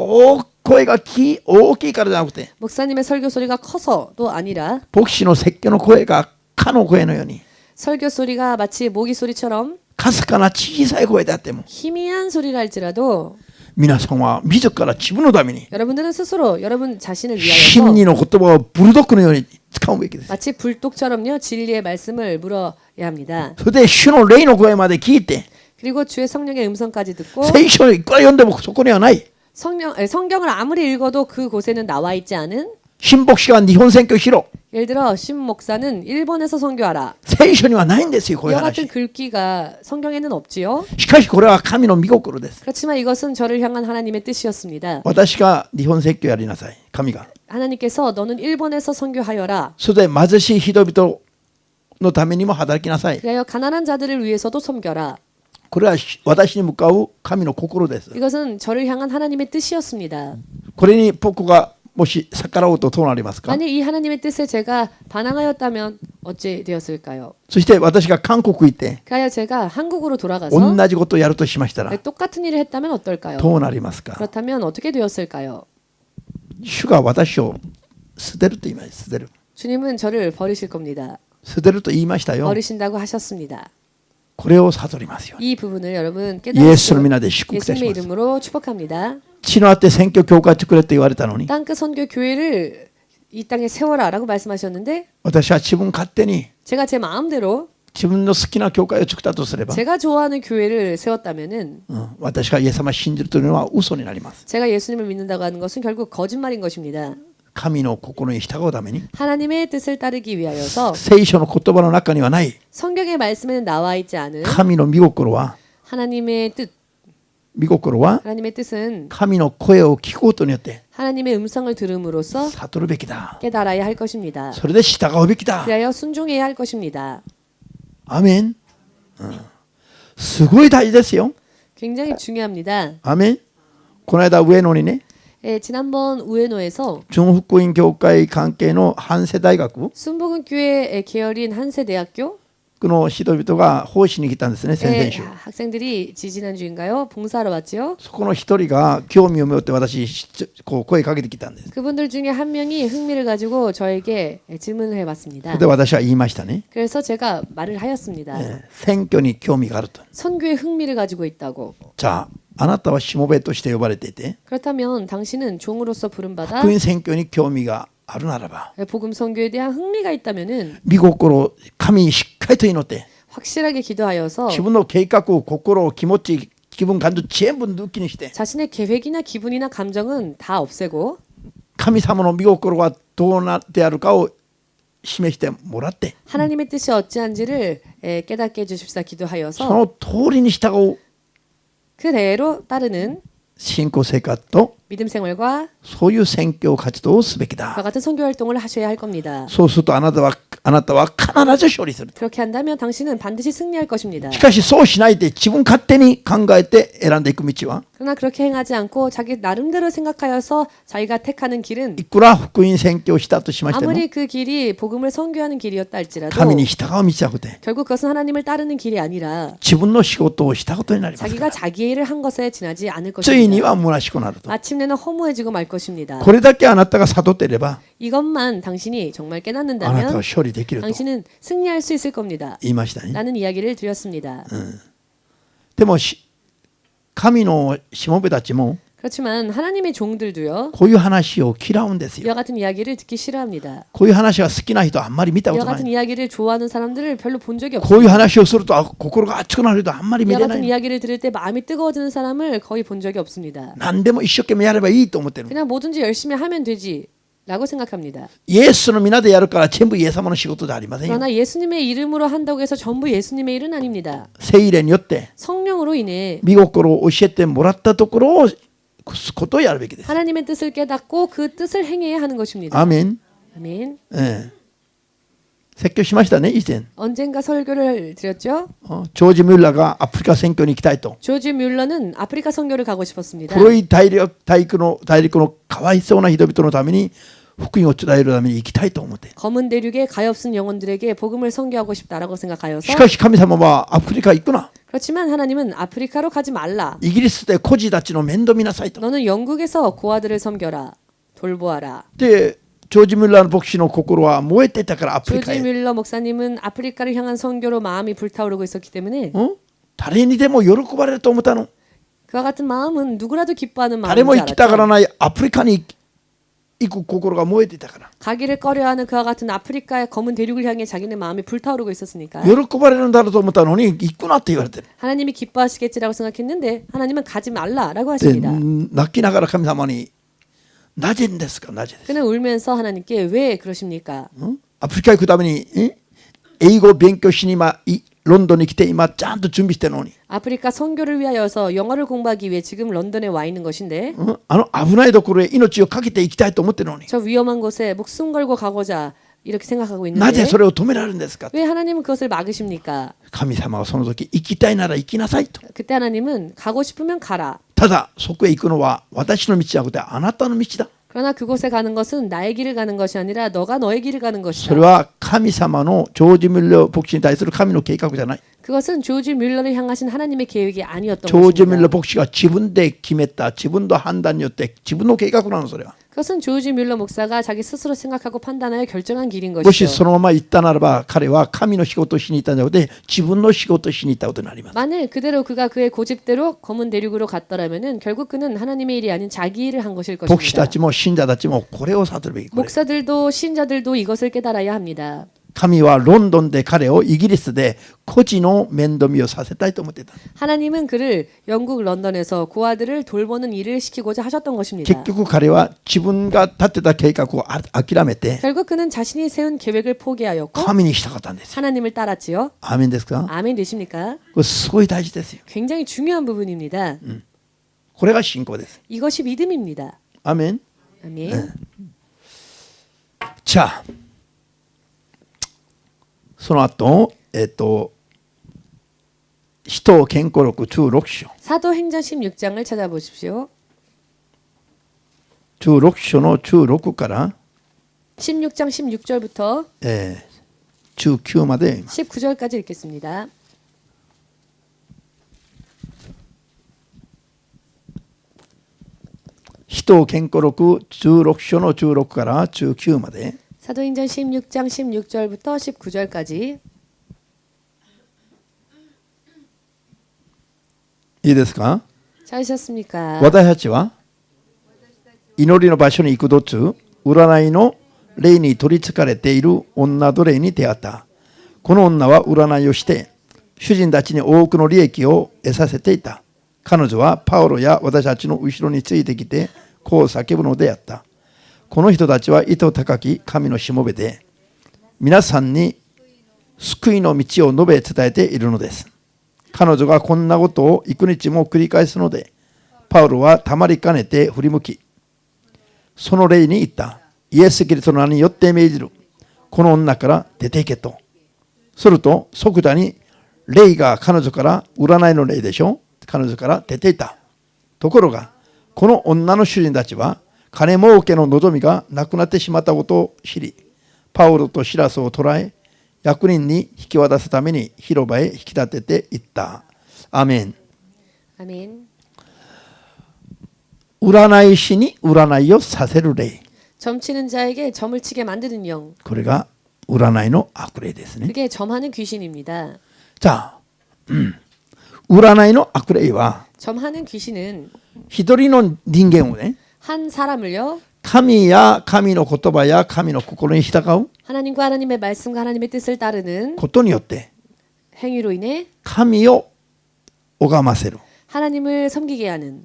声が大きいからじゃなくて、 목사님의 설교 소리가 커서도 아니라 牧師の説教の声が蚊の声のように 설교 소리가 마치 모기 소리처럼 かすかな小さい声であっても 희미한 소리라 할지라도 皆さんは自ら自分のために 여러분들은 스스로 여러분 자신을 真 위하여서 理の言葉をブルドッグのように使うべきです。 마치 불독처럼요 진리의 말씀을 물어야 합니다. それで主の霊の声まで聞いて 그리고 주의 성령의 음성까지 듣고 聖書をいくら読んでもそこにはない。 성경을 아무리 읽어도 그곳에는 나와 있지 않은 新牧師が日本選挙しろ。 예를 들어 신 목사는 일본에서 선교하라. 聖書にはないんですよ、こういう 이와 같은 話。 글귀가 성경에는 없지요. しかしこれは神の御心です。 그렇지만 이것은 저를 향한 하나님의 뜻이었습니다. 私が日本説教やりなさい。神が。 하나님께서 너는 일본에서 선교하여라. それで貧しい人々のためにも働きなさい。 그리하여 가난한 자들을 위해서도 섬겨라. これは私に向かう神の心です。 이것은 저를 향한 하나님의 뜻이었습니다. これに僕がもし逆らうとどうなりますか。 만약 이 하나님의 뜻에 제가 반항하였다면 어찌 되었을까요? そして私が韓国行って 그래야 제가 한국으로 돌아가서 同じことをやるとしましたら 똑같은 일을 했다면 어떨까요? どうなりますか。 그렇다면 어떻게 되었을까요? 主が私を捨てると言いました。捨てる。 주님은 저를 버리실 겁니다. 捨てると言いましたよ。 버리신다고 하셨습니다. これを悟りますよ。 이 부분을 여러분 イエスの 깨달으시고 皆で祝福いたし 예수님의 ます。 이름으로 축복합니다. 地のあって選挙教会作れって言われたのに 땅끝 선교 교회를 이 땅에 세워라라고 말씀하셨는데 私は自分勝手に 제가 제 마음대로 自分の好きな教会を作ったとすれば、 제가 좋아하는 교회를 세웠다면은 私がイエス様を信じるというのは嘘になります。 제가 예수님을 믿는다고 하는 것은 결국 거짓말인 것입니다. 神の心に従うために 하나님의 뜻을 따르기 위하여서 聖書の言葉の中にはない 성경의 말씀에는 나와 있지 않은 神の御心は 하나님의 하나님의 뜻은 神の声を聞くことによって 하나님의 음성을 들음으로써 悟るべきだ。 깨달아야 할 것입니다. それで従うべきだ。 그리하여 순종해야 할 것입니다. アメン。すごい大事ですよ。 굉장히 중요합니다. アメン。この間上野にね、 지난번 우에노에서 純福音教会関係の半世大学 순복음교회 계열인 한세대학교 の人々が奉仕に来たんですね、先々週。 학생들이 지지난주인가요? 봉사하러 왔지요. そこの一人が興味を持って私こう声かけてきたんです。 그분들 중에 한 명이 흥미를 가지고 저에게 질문을 해봤습니다. で私は言いましたね。 그래서 제가 말을 하였습니다. 選挙に興味があると。 선교에 흥미를 가지고 있다고. じゃああなたはしもべとして呼ばれていて、 그렇다면 당신은 종으로서 부름받아 福音選挙に興味があるならば、 복음 선교에 대한 흥미가 있다면은 御心を神にしっかりと祈って、 확실하게 기도하여서 自分の計画、心、気持ち、気分、感情全部抜きにして、 자신의 계획이나 기분이나 감정은 다 없애고 神様の御心はどうなってあるかを示してもらって、 하나님의 뜻이 어찌한지를 깨닫게 해주십사 そ 기도하여서 の通りに従う 그대로 따르는 信仰生活と 믿음 생활과 そういう宣教活動をすべき 그와 だ。 같은 선교 활동을 하셔야 할 겁니다. そうするとあなたは必ず勝利する。 그렇게 한다면 당신은 반드시 승리할 것입니다. しかしそうしないで自分勝手に考えて選んでいく道は、 그러나 그렇게 행하지 않고 자기 나름대로 생각하여서 자기가 택하는 길은 いくら福音宣教をしたとしましても 아무리 그 길이 복음을 선교하는 길이었다 할지라도 神に従う道じゃなくて 결국 그것은 하나님을 따르는 길이 아니라 自分の仕事をしたことになりますか 자기가 ら、 자기의 일을 한 것에 지나지 않을 ついに 것입니다. は虚しくなると。 마침내는 허무해지고 말 것입니다. これだけあなたが悟っていれば 이것만 당신이 정말 あなたは 깨닫는다면 勝利できると 당신은 승리할 수 있을 겁니다. 言いましたね。 라는 이야기를 드렸습니다. でも神のしもべたちも 그렇지만 하나님의 종들도요. こういう話を嫌うんですよ。 이와 같은 이야기를 듣기 싫어합니다. こういう話が好きな人はあんまり見たこ 이와 とな 같은 い。 이야기를 좋아하는 사람들을 별로 본 적이 こういう 없습니다. 話をすると心が熱くなる人はあんまり見 이와 れな 같은 い。 이야기를 들을 때 마음이 뜨거워지는 사람을 거의 본 적이 없습니다. 何でも一生懸命やればいいと思ってる。 그냥 뭐든지 열심히 하면 되지라고 생각합니다. イエスの皆でやるから全部イエス様の仕事じゃありませんよ。 그러나 예수님의 이름으로 한다고 해서 전부 예수님의 일은 아닙니다. 聖霊によって 성령으로 인해 御心を教えてもらったところをことをやるべきです。 하나님의 뜻을 깨닫고 그 뜻을 행해야 하는 것입니다. アーメン。 아멘. 説教しましたね以前。 언젠가 설교를 드렸죠. ジョージ・ミューラーがアフリカ選挙に行きたいと。 조지 뮬러는 아프리카 선교를 가고 싶었습니다. 黒い大陸のかわいそうな人々のために福音を伝えるために行きたいと思って。 검은 대륙의 가엾은 영혼들에게 복음을 선교하고 싶다라고 し 생각하여서 かし神様はアフリカ行くな。 그렇지만 하나님은 아프리카로 가지 말라. イギリスで孤児たちの面倒見なさいと。 너는 영국에서 고아들을 섬겨라. 돌보아라. で、ジョージ・ミューラーの牧師の心は燃えてたからアフリカ 조지 へ。 뮬러 목사님은 아프리카를 향한 선교로 마음이 불타오르고 있었기 때문에 誰にでも喜ばれると思ったの。 그와 같은 마음은 누구라도 기뻐하는 誰も 마음인지 行きたがら 알았죠. ないアフリカに行く心が燃えていたから 가기를 꺼려하는 그와 같은 아프리카의 검은 대륙을 향해 자기네 마음이 불타오르고 있었으니까 喜ばれるんだろうと思ったのに行くなって言われてる 하나님이 기뻐하시겠지라고 생각했는데 하나님은 가지 말라라고 で 하십니다. 泣きながら神様になぜですかなぜですか 그는 울면서 하나님께 왜 그러십니까? アフリカ行くために英語を勉強しにロンドンに来て今ちゃんと準備してるのに 아프리카 선교를 위하여서 영어를 공부하기 위해 지금 런던에 와 있는 것인데 あの危ないところへ命をかけて行きたいと思ってるのに 저 위험한 곳에 목숨 걸고 가고자 이렇게 생각하고 なぜ 있는데 それを止められるんですか 왜 하나님은 그것을 막으십니까? 神様はその時行きたいなら行きなさいと 그때 하나님은 가고 싶으면 가라. ただそこへ行くのは私の道じゃなくてあなたの道だ 그러나 그곳에 가는 것은 나의 길을 가는 것이 아니라 너가 너의 길을 가는 そ 것이다. れは神様のジョージ・ミュラー牧師に対する神の計画じゃない 그것은 조지 뮬러를 향하신 하나님의 계획이 아니었던 ジョージ・ミュラ 것입니다. ー牧師が自分で決めた自分の判断によって自分の計画なのそれは 그것은 조지 뮬러 목사가 자기 스스로 생각하고 판단하여 결정한 길인 もし 것이죠. そのまま行ったならば彼は神の仕事をしに行ったんじゃなくて自分の仕事をしに行ったことになります 만일 그대로 그가 그의 고집대로 검은 대륙으로 갔더라면은 결국 그는 하나님의 일이 아닌 자기 일을 한 것일 牧師た 것입니다. ちも信者たちもこれを悟るべきこれ 목사들도 신자들도 이것을 깨달아야 합니다. 神はロンドンで彼をイギリスで孤児の面倒見をさせたいと思っていた 하나님은 그를 영국 런던에서 고아들을 돌보는 일을 시키고자 하셨던 것입니다. 結局彼は自分が立てた計画を諦めて 결국 그는 자신이 세운 계획을 포기하였고 神にしたかったんですよ 하나님을 따랐지요. アーメンですか 아멘 되십니까? これすごい大事ですよ 굉장히 중요한 부분입니다. これが信仰です 이것이 믿음입니다. アーメン 아멘. じゃあその後使徒健康録16章 사도행전 16장을 찾아보십시오. 16章の16から 16장 16절부터 19まで 19절까지 읽겠습니다. 使徒健康録16章の16から19まで 사도행전 16장 16절부터 19절까지 いいですか 찾으셨습니까? 私たちは祈りの場所に行く途中占いの霊に取りつかれている女奴隷に出会った。この女は占いをして主人たちに多くの利益を得させていた。彼女はパウロや私たちの後ろについてきてこう叫ぶのであった。この人たちは意図高き神のしもべで皆さんに救いの道を述べ伝えているのです。彼女がこんなことを幾日も繰り返すのでパウロはたまりかねて振り向きその霊に言った。イエス・キリストの名によって命じる。この女から出ていけと。すると即座に霊が彼女から占いの霊でしょ。彼女から出ていた。ところがこの女の主人たちは金儲けの望みがなくなってしまったことを知りパウロとシラスを捕らえ役人に引き渡すために広場へ引き立てていった。アメン。 아멘. 占い師に占いをさせる霊。 점치는 자에게 점을 치게 만드는 영. これが占いの悪霊ですね。 그게 점하는 귀신입니다. じゃあ、占いの悪霊は 점하는 귀신은 一人の人間をね 한 사람을요 神や神の言葉や神の心に従う 하나님과 하나님의 말씀과 하나님의 뜻을 따르는 ことによって 행위로 인해 神を拝ませる、 하나님을 섬기게 하는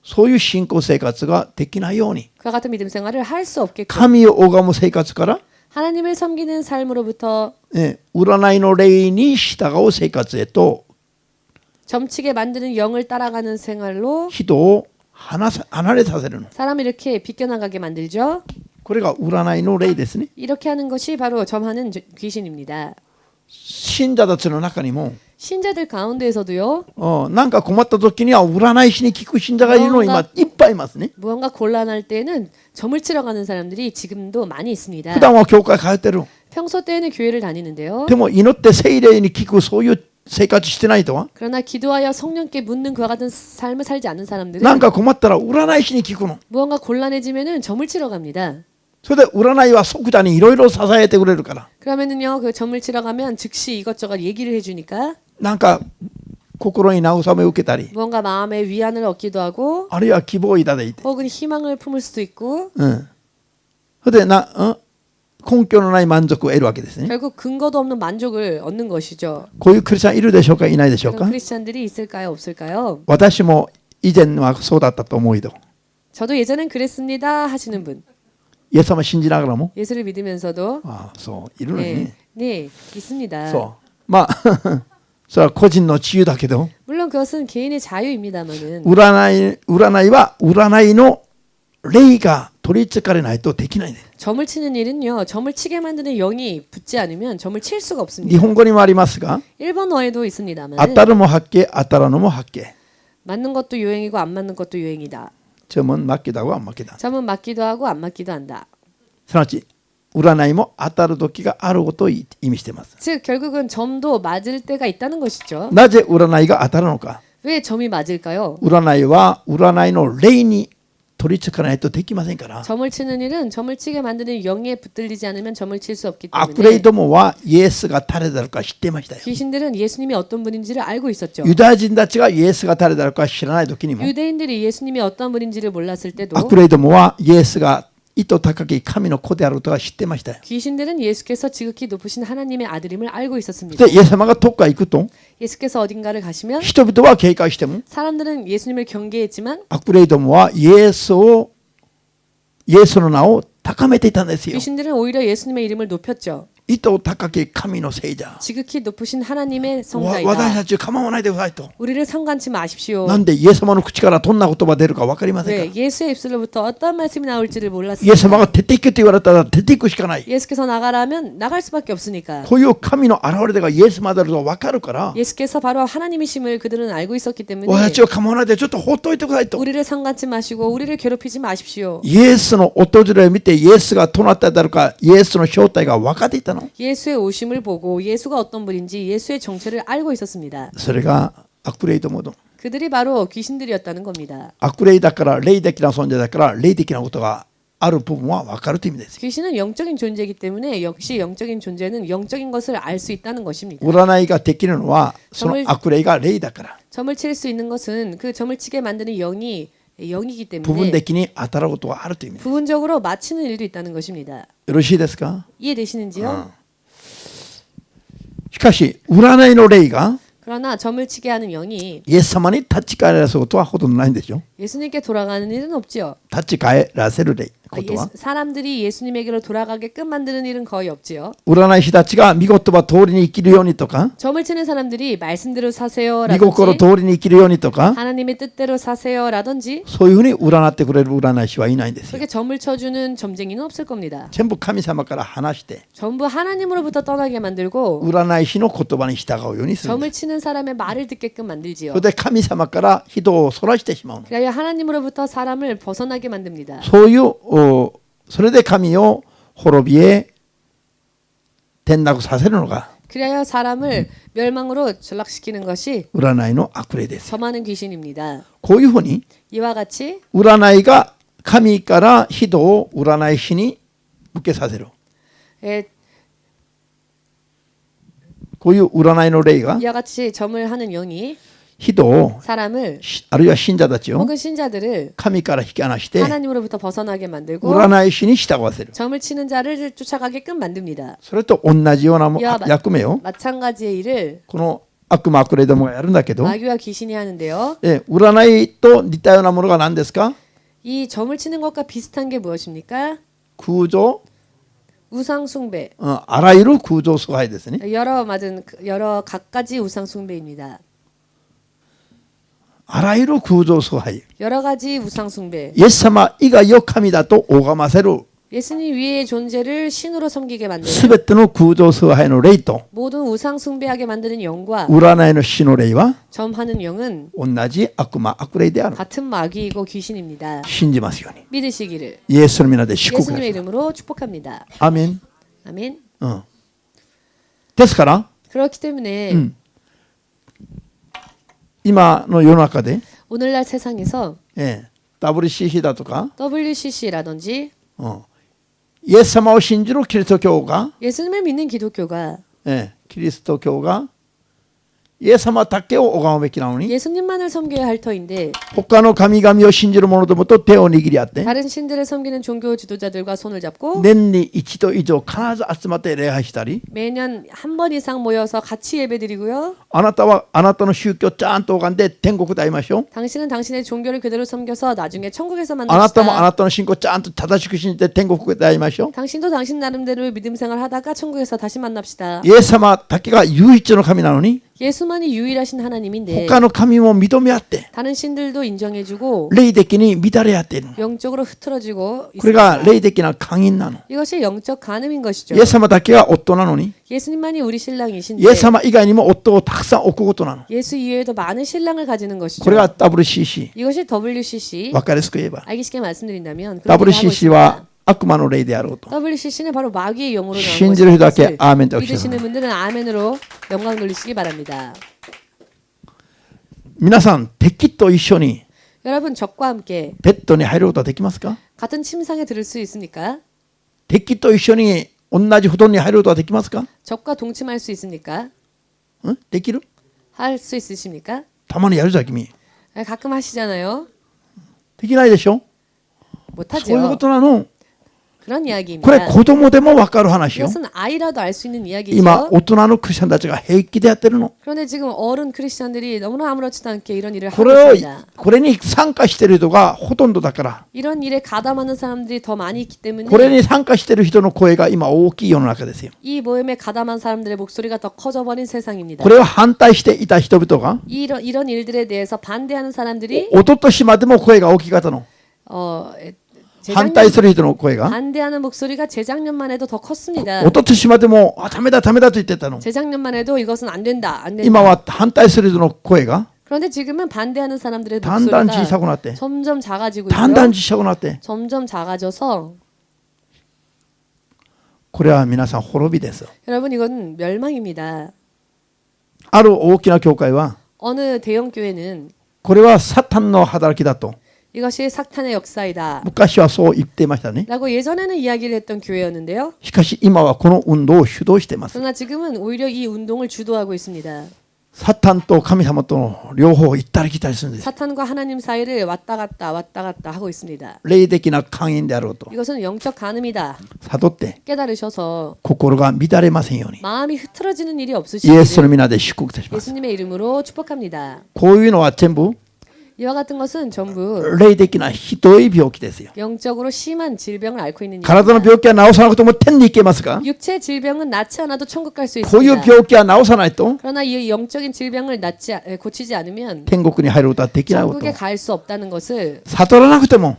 そういう信仰生活ができないように 그와 같은 믿음 생활을 할 수 없게끔 神を拝む生活から、 하나님을 섬기는 삶으로부터 占いの霊に従う生活へと 점치게 만드는 영을 따라가는 생활로 人を離れさせるの。 사람을 이렇게 비껴나가게 만들죠. これが占いの霊ですね。 이렇게 하는 것이 바로 점하는 귀신입니다. 信者たちの中にも 신자들 가운데에서도요. なんか困った時には占い師に聞く信者がいるの今いっぱいいますね。 무언가 곤란할 때는 점을 치러 가는 사람들이 지금도 많이 있습니다. 普段は教会通ってる。 평소 때에는 교회를 다니는데요. でも祈って聖霊に聞くそういう生活してないとは 그러나 기도하여 성령께 묻는 그와 같은 삶을 살지 않는 사람들은 なんか困ったら占い師に聞くの。 무언가 곤란해지면은 점을 치러 갑니다. それで占いは即座にいろいろ支えてくれるから。 그러면은요 그 점을 치러 가면 즉시 이것저것 얘기를 해주니까 なんか心に慰めを受けたり 무언가 마음의 위안을 얻기도 하고 あるいは希望を抱いて 혹은 희망을 품을 수도 있고 それで根拠のない満足を得るわけですね 결국 근거도 없는 만족을 얻는 것이죠. こういうクリスチャンいるでしょうかいないでしょう 그런 か 크리스찬들이 있을까요? 없을까요? 私も以前はそうだったと思いど 저도 예전엔 그랬습니다 하시는 분. イエス様信じながらも 예수를 믿으면서도 ああそういるのに 네, ね 네 있습니다. そうまあそれは個人の自由だけど 물론 그것은 개인의 자유입니다만은 占いは占いの霊が取り憑かれないとできないんです 점을 치는 일은요. 점을 치게 만드는 영이 붙지 않으면 점을 칠 수가 日 없습니다. 本語にもありますが 일본어에도 있습니다만 当たるも八景当たらぬも八景 맞는 것도 유행이고 안 맞는 것도 유행이다. 점은 맞기도 하고 안 맞기도 한다 。 점은 맞기도 하고 안 맞기도 한다. すなわち占いも当たる時があることを意味しています。 즉 결국은 점도 맞을 때가 있다는 것이죠. なぜ占いが当たるのか。 왜 점이 맞을까요? 占いは占いの霊に取り憑かないとできませんから。 점을 치는 일은 점을 치게 만드는 영에 붙들리지 않으면 점을 칠 수 없기 悪霊 때문에 どもはイエスが誰だろうか知っていましたよ。 귀신들은 예수님이 어떤 분인지를 알고 있었죠. ユダヤ人たちがイエスが誰だろうか知らない時にも 유대인들이 예수님이 어떤 분인지를 몰랐을 때도 悪霊どもはイエスが意図高き神の子であることが知っていましたよ。 귀신들은 예수께서 지극히 높으신 하나님의 아들임을 알고 있었습니다. でイエス様がどこか行くと 예수께서 어딘가를 가시면 人々は警戒しても 사람들은 예수님을 경계했지만 悪霊どもはイエスの名を高めていたんですよ。 귀신들은 오히려 예수님의 이름을 높였죠. 意図高き神の聖者。 지극히 높으신 하나님의 私 성자이다. たち構わないでくださいと。 우리를 상관치 마십시오. なんでイエス様の口からどんな言葉出るか分かりません 왜 か 예수의 입술로부터 어떤 말씀이 나올지를 イエス 몰랐습니다. 様が出ていけと言われたら出ていくしかない。 예수께서 나가라면 나갈 수밖에 없으니까. こういう神の現れがイエス様であると分かるから 예수께서 바로 하나님이심을 그들은 알고 있었기 때문에 私たちを構わないでちょっと放っといてくださいと。 우리를 상관치 마시고 우리를 괴롭히지 마십시오. イエスの訪れを見てイエスがどなたであるかイエスの正体が分かっていたの。 예수의 오심을 보고 예수가 어떤 분인지 예수의 정체를 알고 있었습니다. それが悪霊どもの 그들이 바로 귀신들이었다는 겁니다. 悪霊だから霊的な存在だから霊的なことがある部分は分かるという意味です。 귀신은 영적인 존재이기 때문에 역시 영적인 존재는 영적인 것을 알 수 있다는 것입니다. 占いができるのはその悪霊が霊だから 점을 칠 수 있는 것은 그 점을 치게 만드는 영이 영이기 部分 때문에 的に当たることがあるという意味です。 부분적으로 맞히는 일도 있다는 것입니다. よろしいですか。 이해되시는지요? しかし占いの霊が 그러나 점을 치게 하는 영이 イエス様に立ち返らせることはほとんどないんですよ。 예수님께 돌아가는 일은 없지요. 立ち返らせる霊ことは 사람들이 예수님에게로 돌아가게끔 만드는 일은 거의 없지요. 占い師たちが見言葉通りに生きるようにとか 점을 치는 사람들이 말씀대로 見 사세요라든지 心通りに生きるようにとか 하나님의 뜻대로 사세요라든지 そういうふうに占ってくれる占い師はいないんですよ。 그렇게 점을 쳐주는 점쟁이는 없을 겁니다. 全部神様から話して 전부 하나님으로부터 떠나게 만들고 占い師の言葉に従うようにするんで 점을 す。 치는 사람의 말을 듣게끔 만들지요. それで神様から人をそらしてしまうの。 그래야 하나님으로부터 사람을 벗어나게 만듭니다. そういうそれで神を滅びへ転落させるのが 그래야 사람을 멸망으로 전락시키는 것이 占いの悪霊です。 점하는 귀신입니다. こういうふうに 이와 같이 占いが神から人を占い師に受けさせる。 에, こういう占いの霊が 이와 같이 점을 하는 영이 人を 사람을 あるいは信者たちを 혹은 신자들을 神から引き離して 하나님으로부터 벗어나게 만들고 占い師に従わせる。 점을 치는 자를 쫓아가게끔 만듭니다. それと同じような役目を 마찬가지의 일을 この悪魔悪霊どもがやるんだけど、 마귀와 귀신이 하는데요. 占いと似たようなものが何ですか。 이 점을 치는 것과 비슷한 게 무엇입니까? 空情、 우상 숭배. あらゆる空情崇拝ですね。 여러 갖가지 우상 숭배입니다. あらゆる空情崇拝。 여러 가지 우상 숭배. イエス様以外を神だと拝ませる 예수님 위의 존재를 신으로 섬기게 す 만드는 べての空情崇拝の霊と 모든 우상 숭배하게 만드는 영과 占いの死の霊は 점하는 영은 同じ悪魔悪霊である。 같은 마귀이고 귀신입니다. 信じますように。 믿으시기를 イエスの皆で祝福し 예수님의 ます。 이름으로 축복합니다. アーメン。 아멘. ですから 그렇기 때문에 今の世の中で、 오늘날 세상에서 WCC だとか、 WCC라든지 イエス様を信じるキリスト教が、 예수님을 믿는 기독교가 キリスト教がイエス様だけを拝むべきなのに 예수님만을 섬겨야 할 터인데 他の神々を信じる者どもと手を握り合って 다른 신들을 섬기는 종교 지도자들과 손을 잡고 年に一度以上必ず集まって礼拝したり 매년 한 번 이상 모여서 같이 예배드리고요. あなたはあなたの宗教ちゃんと拝んで天国で会いましょう 당신은 당신의 종교를 그대로 섬겨서 나중에 천국에서 あなたもあ 만납시다. なたの信仰ちゃんと正しく信じて天国で会いましょう 당신도 당신 나름대로 믿음 생활 하다가 천국에서 다시 만납시다. イエス様だけが唯一の神なのに 예수만이 유일하신 하나님인데 他の神も認め合って 다른 신들도 인정해주고 霊的に乱れ合っている 영적으로 흐트러지고 これが 있습니다. 霊的な勧誘なの 이것이 영적 간음인 것이죠. イエス様だけが夫なのに 예수님만이 우리 신랑이신데 イエス様以外にも夫をたくさん置くことなの 예수 이외에도 많은 신랑을 가지는 것이죠. これが WCC 이것이 WCC. 分かりやすく言えば 알기 쉽게 말씀드린다면 그런 일을 하고 WCC 있습니다. は悪魔の霊であろうと WCC는 바로 마귀의 영으로 나온 信じる人だけ 것을 아멘 또 믿으시는 분들은 아멘으로 영광 돌리시기 바랍니다. 皆さん敵と一緒に 여러분 적과 함께 ベッドに入ることはできますか 같은 침상에 들을 수 있습니까? 敵と一緒に同じ布団に入ることはできますか 적과 동침할 수 있습니까? できる 할 수 있으십니까? たまにやるじゃん君 가끔 하시잖아요. できないでしょそういうこ 못하죠. となの 그런 これ 이야기입니다. 子供でも分かる話よ 이것은 아이라도 알 수 있는 今 이야기죠. 大人のクリスチャンたちが平気でやってるの 그런데 지금 어른 크리스천들이 너무나 아무렇지도 않게 이런 일을 こ 하고 れを 있습니다. これに参加している人がほとんどだから 이런 일에 가담하는 사람들이 더 많이 있기 때문에 これに参加している人の声が今大きい世の中ですよ 이 모임에 가담한 사람들의 목소리가 더 커져버린 세상입니다. これを反対していた人々が 이런 일들에 대해서 반대하는 사람들이 一昨年までも声が大きかったの 反対 재작년 する人の声が 반대하는 목소리가 재작년만 해도 더 컸습니다. 一昨年までもダメだダメだと言ってたの 재작년만 해도 이것은 안 된다, 안 今 된다. は反対する人の声が 그런데 지금은 반대하는 사람들의 だんだん小 목소리가 さくなって 점점 작아지고 だんだん 있고요. 小さくなって 점점 작아져서 これは皆さん滅びです 여러분 이건 멸망입니다. ある大きな教会は 어느 대형 교회는 これはサタンの働きだと 이것이 사탄의 역사이다. 昔はそう言っていましたね 라고 예전에는 이야기를 했던 교회였는데요. しかし今はこの運動を主導しています 그러나 지금은 오히려 이 운동을 주도하고 있습니다. サタンと神様との両方行ったり来たりするんです 사탄과 하나님 사이를 왔다 갔다 하고 있습니다. 霊的な勧誘であろうと 이것은 영적 간음이다. 悟って 깨달으셔서 心が乱れませんように 마음이 흐트러지는 일이 イエスの 없으시기를 皆で祝福いたします 예수님의 이름으로 축복합니다. こういうのは全部 이와 같은 것은 전부 霊的なひどい病気ですよ 영적으로 심한 질병을 앓고 있는 体の 일입니다. 病気は治さなくても天に行けますか 육체 질병은 낫지 않아도 천국 갈 수 こういう 있습니다. 病気は治さないと 그러나 이 영적인 질병을 고치지 않으면 天国に入ることはできないこと 천국에 갈 수 없다는 것을 悟らなくても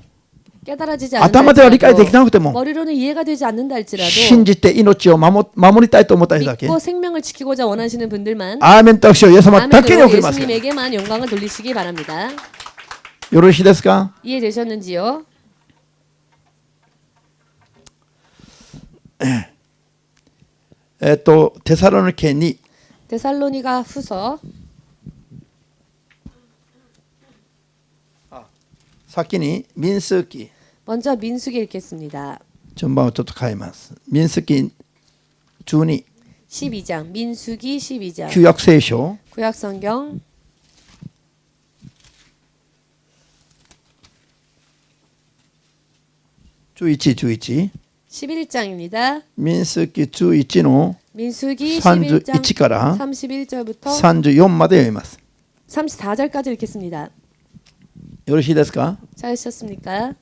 깨달아지지 않는다 頭では理解できなくても 머리로는 이해가 되지 않는다 할지라도 信じて命を守りたいと思った人だけ 믿고 생명을 지키고자 원하시는 분들만 アーメンと握手をイエス様だけに 아멘으로 送りますから 예수님에게만 영광을 돌리시기 바랍니다. よろしいですか 이해되셨는지요? テサロニケに 데살로니가 후서 先に民数記 먼저 민수기 읽겠습니다. 順番をちょっと変えます民数記12 12장 민수기 12장 旧約聖書 구약성경 11 11장입니다. 民数記11の 민수기 31 11장 から 31절부터 34まで読みます 34절까지 읽겠습니다. よろしいですか 잘하셨습니까?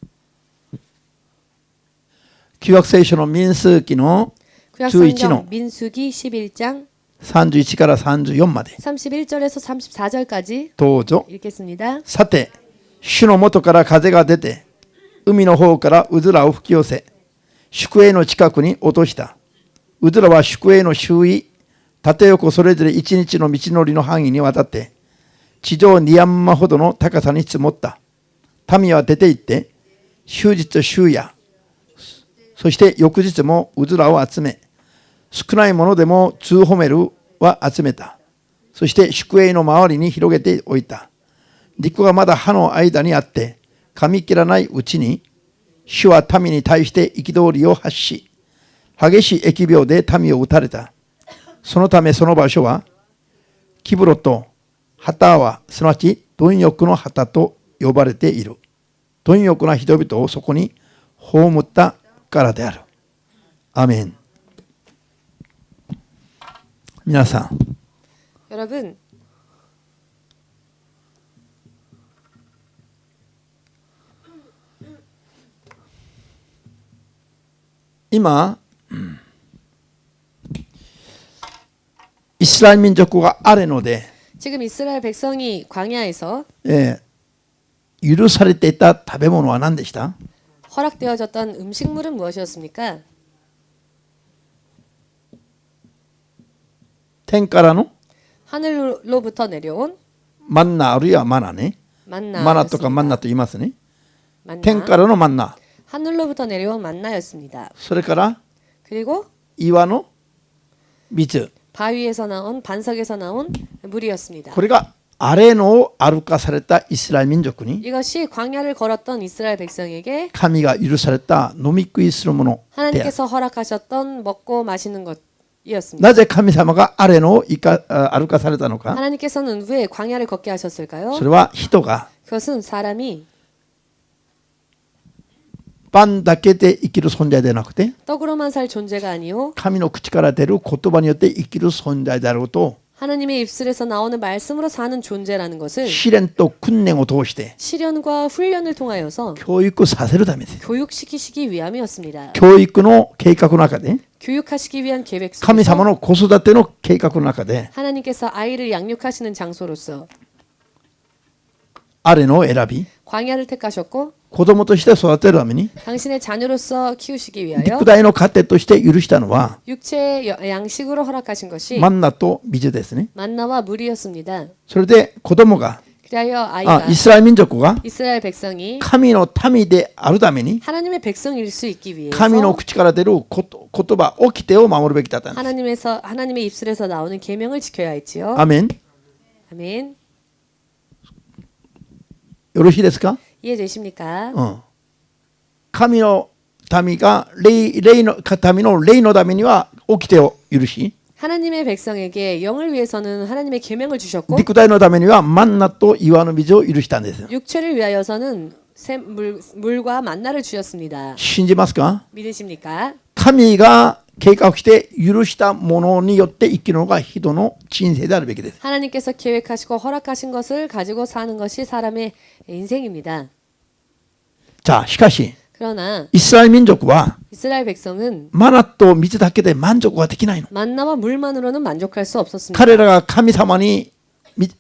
旧約聖書の民数記の11の 구약성경 민수기 11장 31から34まで 31절에서 34절까지 どうぞ 읽겠습니다. さて主の元から風が出て海の方からうずらを吹き寄せ宿営の近くに落としたうずらは宿営の周囲縦横それぞれ一日の道のりの範囲にわたって地上2ヤンマほどの高さに積もった民は出て行って終日終夜そして翌日もうずらを集め少ないものでも2ホメルは集めたそして宿営の周りに広げておいた陸がまだ歯の間にあって噛み切らないうちに主は民に対して憤りを発し激しい疫病で民を打たれたそのためその場所はキブロと旗はすなわち貪欲の旗と呼ばれている。貪欲な人々をそこに葬ったからである。アメン。皆さん、 여러분, 今イスラエル民族があるので、 지금 이스라엘 백성이 광야에서 許されていた食べ物は何でした？ 허락되어졌던 음식물은 무엇이었습니까? 天からの 하늘로부터 내려온 マンナあるいはマナね。 만나. マナとかマンナと言いますね。 만나. 天からのマンナ。 하늘로부터 내려온 만나였습니다. それから 그리고 岩の水。 바위에서 나온 반석에서 나온 물이었습니다. これがアレノを歩かされたイスラエル民族に 이것이 광야를 걸었던 이스라엘 백성에게 神が許された飲み食いするものである。 하나님께서 허락하셨던 먹고 마시는 것이었습니다. なぜ神様がアレノを歩かされたのか。 하나님께서는 왜 광야를 걷게 하셨을까요? それは人が 그것은 사람이 パンだけで生きる存在ではなくて、 떡으로만 살 존재가 아니요 神の口から出る言葉によって生きる存在であることを 하나님의 입술에서 나오는 말씀으로 사는 존재라는 것을 試練と訓練を通して 시련과 훈련을 통하여서 教育させるためです。 교육시키시기 위함이었습니다. 教育の計画の中で、 교육하시기 위한 계획 神様 속에서 の子育ての計画の中で 하나님께서 아이를 양육하시는 장소로서 アレノを選び、 광야를 택하셨고 子供として育てるために 당신의 자녀로서 키우시기 위하여 肉体の糧として許したのは 육체의 양식으로 허락하신 것이 マンナと水ですね。 만나와 물이었습니다. それで子供が 그리하여 아이가 イスラエル民族が 이스라엘 백성이 神の民であるために 하나님의 백성일 수 있기 위해서 神の口から出る言葉、掟を守るべきだったんです。 하나님의 입술에서 나오는 계명을 지켜야 했지요. アメン。 아멘. よろしいですか？ 이해되십니까? 神の民が霊の民の霊のためには掟を許し、 하나님의 백성에게 영을 위해서는 하나님의 계명을 주셨고 肉体のためにはマンナと岩の水を許したんです。 육체를 위하여서는 물과 만나를 주셨습니다. 信じますか？ 믿으십니까? 神が計画して許したものによって生きるのが人の人生であるべきです。 하나님께서 계획하시고 허락하신 것을 가지고 사는 것이 사람의 인생입니다. じゃあしかし 그러나 イスラエル民族は 이스라엘 백성은 マナと水だけで満足はできないの。 만나와 물만으로는 만족할 수 없었습니다. 彼らが神様に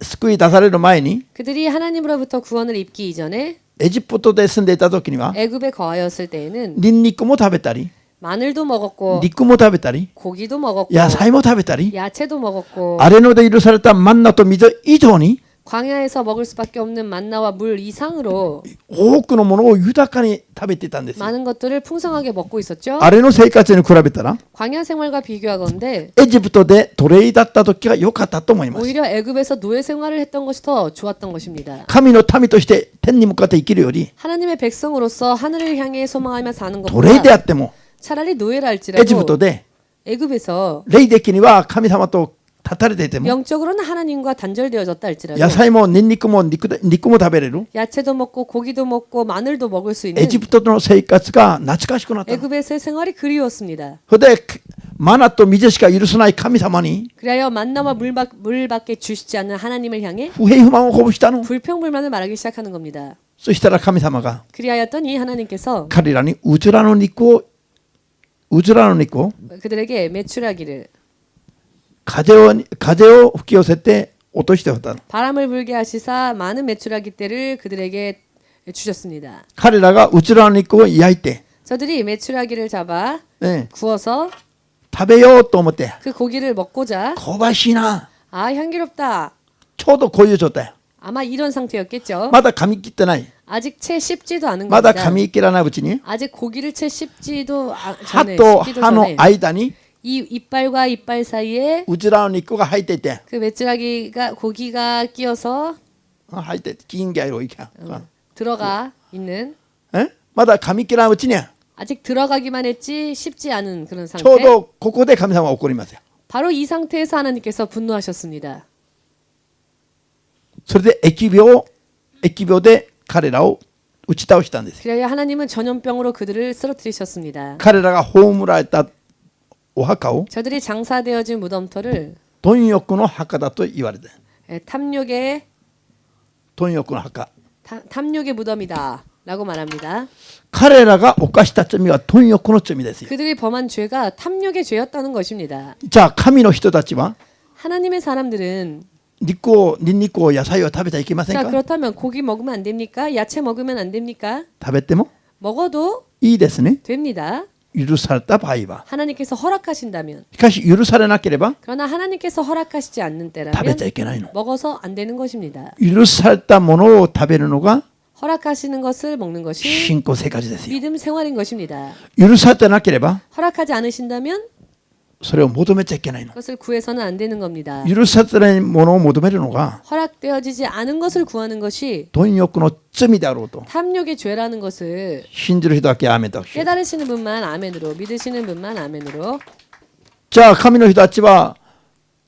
救い出される前に 그들이 하나님으로부터 구원을 입기 이전에 エジプトで住んでいた時には 애굽에 거하였을 때에는 ニンニクも食べたり 마늘도 먹었고 肉も食べたり 고기도 먹었고 野菜も食べたり 야채도 먹었고 アレノで許されたマンナと水以上に 광야에서 먹을 수밖에 없는 만나와 물 이상으로 多くのものを豊かに食べていたんですよ。 많은 것들을 풍성하게 먹고 있었죠. あれの生活に比べたら 광야 생활과 비교하건대 エジプトで奴隷だった時が良かったと思います。 오히려 애굽에서 노예 생활을 했던 것이 더 좋았던 것입니다. 神の民として天に向かって生きるより 하나님의 백성으로서 하늘을 향해 소망하며 사는 奴隷で 것보다 あっても 차라리 노예라 エジプト 할지라도 で 애굽에서 霊的には神様と立たれていても 영적으로는 하나님과 단절되어졌다 할지라도 野菜もニンニクも肉も食べれる 야채도 먹고 고기도 먹고 마늘도 먹을 수 있는 エジプトの生活が懐かしくなったの。 애굽에서의 생활이 그리웠습니다. それでマナと水しか許さない神様に 그리하여 만나와 물밖에 주시지 않는 하나님을 향해 不平不満をこぼしたの。 불평불만을 말하기 시작하는 겁니다. そしたら神様が 그리하였더니 하나님께서 彼らにうずらの肉を그들에게 메추라기를 風を吹き寄せて落としておったの。 바람을 불게 하시사 많은 메추라기 떼를 그들에게 주셨습니다. 彼らがうずらの肉を焼いて、 저들이 메추라기를 잡아 ね、 구워서 食べようと思って 그 고기를 먹고자 香ばしいな、 아 향기롭다. ちょうどこういう状態。 아마 이런 상태였겠죠. まだ噛み切ってない。 아직 채 씹지도 않은 まだ 겁니다. 噛み切らないうちに 아직 고기를 채 씹지도 歯 전에 と 씹기도 歯の 전에 間に 이 이빨과 이빨 사이에 うずらの肉が入っていて、 그 메추라기가 고기가 끼어서 入って金魚をいけん。 들어가 있는 まだ噛み切らないうちに 아직 들어가기만 했지 씹지 않은 그런 ちょう 상태. どここで神様が怒りますよ。 바로 이 상태에서 하나님께서 분노하셨습니다. それで疫病で彼らを打ち倒したんです。 그래야 하나님은 전염병으로 그들을 쓰러뜨리셨습니다. 彼らが葬られたお墓を 저들이 장사되어진 무덤터를 貪欲の墓だと言われて、 탐욕의 貪欲の墓。 탐욕의 무덤이다라고 말합니다. 彼らが犯した罪は貪欲の罪ですよ。 그들이 범한 죄가 탐욕의 죄였다는 것입니다. じゃあ神の人たちは 하나님의 사람들은 ニンニクを野菜を食べちゃいけません 자 か？ 그렇다면 고기 먹으면 안 됩니까? 야채 먹으면 안 됩니까? 食べても 먹어도 いいですね。 됩니다. 許された場合は。 하나님께서 허락하신다면. しかし許されなければ 그러나 하나님께서 허락하시지 않는 食べ 때라면 ちゃいけないの。 먹어서 안 되는 것입니다. 許されたものを食べるのが 허락하시는 것을 먹는 것이 信仰生活ですよ。 믿음 생활인 것입니다. 許されてなければ 허락하지 않으신다면 それを求めちゃいけないの。 그것을 구해서는 안 되는 겁니다. 許されてないものを求めるのが 허락되어지지 않은 것을 구하는 것이 貪欲の罪であろうと 탐욕의 죄라는 것을 信じる人だけアーメンと。 깨달으시는 분만 아멘으로, 믿으시는 분만 아멘으로. じゃあ神の人たちは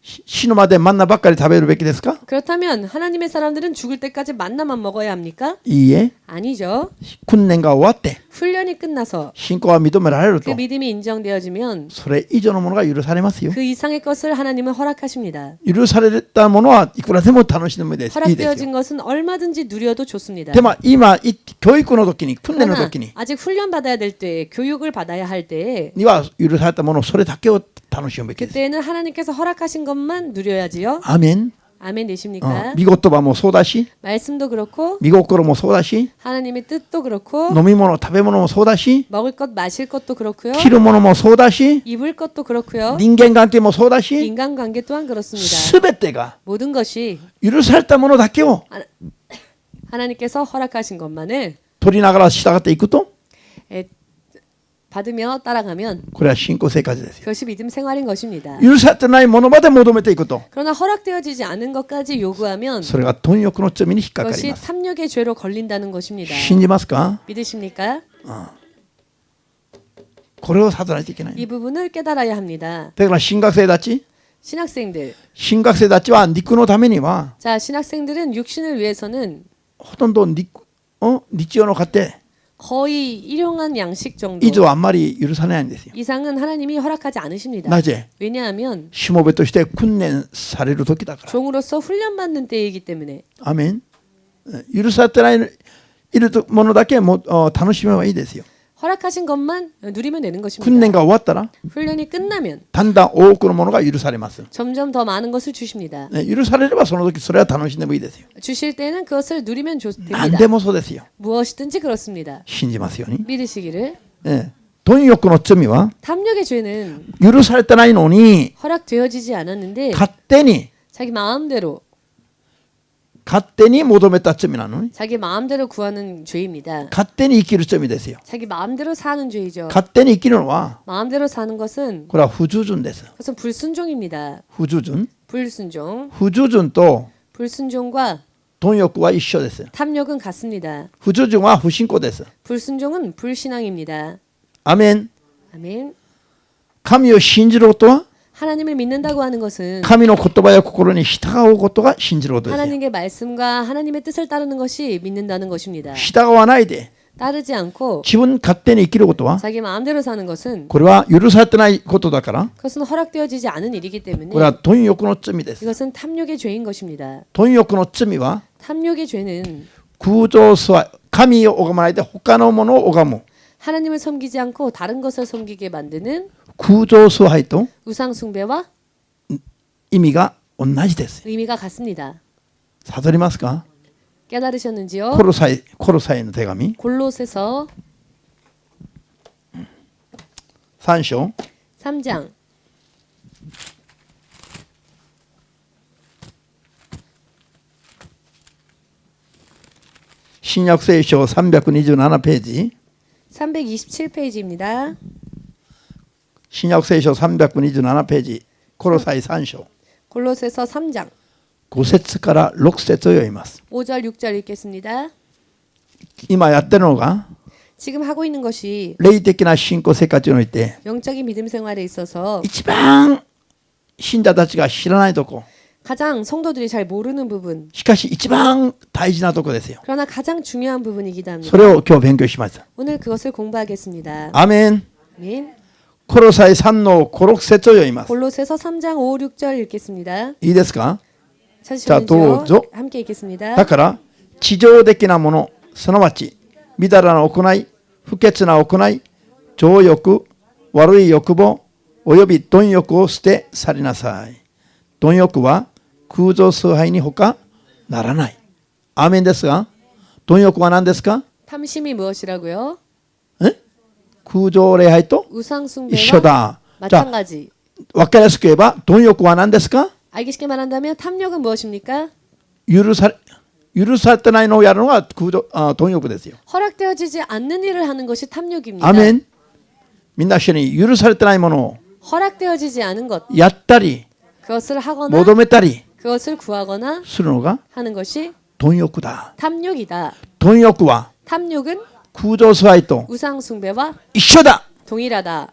死ぬまでマンナばっかり食べるべきですか？ 그렇다면 하나님의 사람들은 죽을 때까지 만나만 먹어야 합니까? いいえ、 아니죠. 訓練が終わって 훈련이 끝나서 信仰が認められる 그 と 믿음이 인정되어지면 それ以上のものが許されますよ。 그 이상의 것을 하나님은 허락하십니다. 許されたものはいくらでも楽しむです。いいですよ。 허락되어진 것은 얼마든지 누려도 좋습니다. でも今教育の時に訓練の 그러나 時に 아직 훈련 받아야 될 때, 교육을 받아야 할 때에 には許されたものそれだけを楽しむべきです。 그때는 하나님께서 허락하신 것만 누려야지요. アーメン。 아멘 되십니까? 御言葉もそうだし、 말씀도 그렇고 御心もそうだし、 하나님의 뜻도 그렇고 飲み物食べ物もそうだし、 먹을 것 마실 것도 그렇고요. 着るものもそうだし、 입을 것도 그렇고요. 人間関係もそうだし、 인간관계 또한 그렇습니다. すべてが 모든 것이 許されたものだけを 하나님께서 허락하신 것만을 取りながら従っていくと、 받으며 따라가면 これは信仰生活ですよ。 그것이 믿음 생활인 것입니다. 許されてないものまで求めていくと、 그러나 허락되어지지 않은 것까지 요구하면 それが貪欲の罪に引っかかり 그것이 ます。 탐욕의 죄로 걸린다는 것입니다. 信じますか？ 믿으십니까? これを悟らないといけない。 이 부분을 깨달아야 합니다. だから新学生たち、 신학생들. 新学生たちは肉のためには 자, 신학생들은 육신을 위해서는 ほとんど日曜の家庭 거의 일용한 양식 정도 以上あんまり許さないんですよ。 이상은 하나님이 허락하지 않으십니다. なぜ？ 왜냐하면 しもべとして訓練される時だから。 종으로서 훈련받는 때이기 때문에 アメン。許されてないいるものだけも楽しめばいいですよ。 허락하신 것만 누리면 되는 訓 것입니다. 練が終わったら 훈련이 끝나면 だんだん多くのものが許されます。 점점 더 많은 것을 주십니다. 許されればその時それは楽しんでもいいですよ。 주실 때는 그것을 누리면 何 됩니다. でもそうですよ。 무엇이든지 그렇습니다. 信じますように。 믿으시기를. 貪欲の罪は 탐욕의 죄는 許されてないのに 허락되어지지 않았는데 勝手に 자기 마음대로 勝手に求めた罪なのに 자기 마음대로 구하는 죄입니다. 勝手に生きる罪ですよ。 자기 마음대로 사는 죄이죠. 勝手に生きるのは 마음대로 사는 것은 これは不従順です。 그것은 불순종입니다. 不従順 불순종. 不従順と 불순종과 貪欲は一緒です。 탐욕은 같습니다. 不従順は不信仰です。 불순종은 불신앙입니다. アメン。 아멘. 神を信じることは 하나님을 믿는다고 하는 것은 神の言葉や心に従うことが信じることですよ。 하나님의 말씀과 하나님의 뜻을 따르는 것이 믿는다는 것입니다. 従わないで 따르지 않고 自分勝手に生きることは 자기 마음대로 사는 것은 これは許されてないことだから 그것은 허락되어지지 않은 일이기 때문에 これは貪欲の罪です。 이것은 탐욕의 죄인 것입니다. 貪欲の罪は 탐욕의 죄는 空上崇拝、神を拝まないで他のものを拝む 하나님을 섬기지 않고 다른 것을 섬기게 만드는 空上崇拝と 우상 숭배와 意味が同じです。 의미가 같습니다. 悟りますか？ 깨달으셨는지요? コロサイの手紙 골로새서 3章 3장新約聖書327ページ 327페이지입니다. 新約聖書327ページコロサイ3章 골로새서 3장 5節から6節を読みます。 5절 6절 읽겠습니다. 今やってるのが 지금 하고 있는 것이 霊的な信仰生活において 영적인 믿음 생활에 있어서 一番信者たちが知らないとこ 가장 성도들이 잘 모르는 부분, しかし一番大事なとこですよ。 그러나 가장 중요한 부분이기도 합니다. それを今日勉強します。 오늘 그것을 공부하겠습니다. アメン。 아멘. コロサイ3の5、6節を読みます。 골로새서 3장 5, 6절 읽겠습니다. いいですか？ 찾으셨는지요? どうぞ。 함께 읽겠습니다. だから地上的なもの、すなわちみだらな行い、不潔な行い、情欲、悪い欲望、および貪欲を捨て去りなさい。貪欲は空情崇拝に他ならない。アーメンですが、貪欲は何ですか？ 탐심이 무엇이라고요? 空情礼拝と 우상 一緒 숭배와 だ。じゃあ 마찬가지. 分かりやすく言えば貪欲は何ですか？ 알기 쉽게 말한다면 탐욕은 무엇입니까? 許されてないのをやるのが貪欲ですよ。 허락되어지지 않는 일을 하는 것이 탐욕입니다. アーメン。みんな一緒に許されてないものを 허락되어지지 않은 것, やったり 그것을 하거나 求めたり 그것을 구하거나 するのが 하는 것이 貪欲だ。 탐욕이다. 貪欲は 탐욕은 空情崇拝と 우상 숭배와 一緒だ。 동일하다.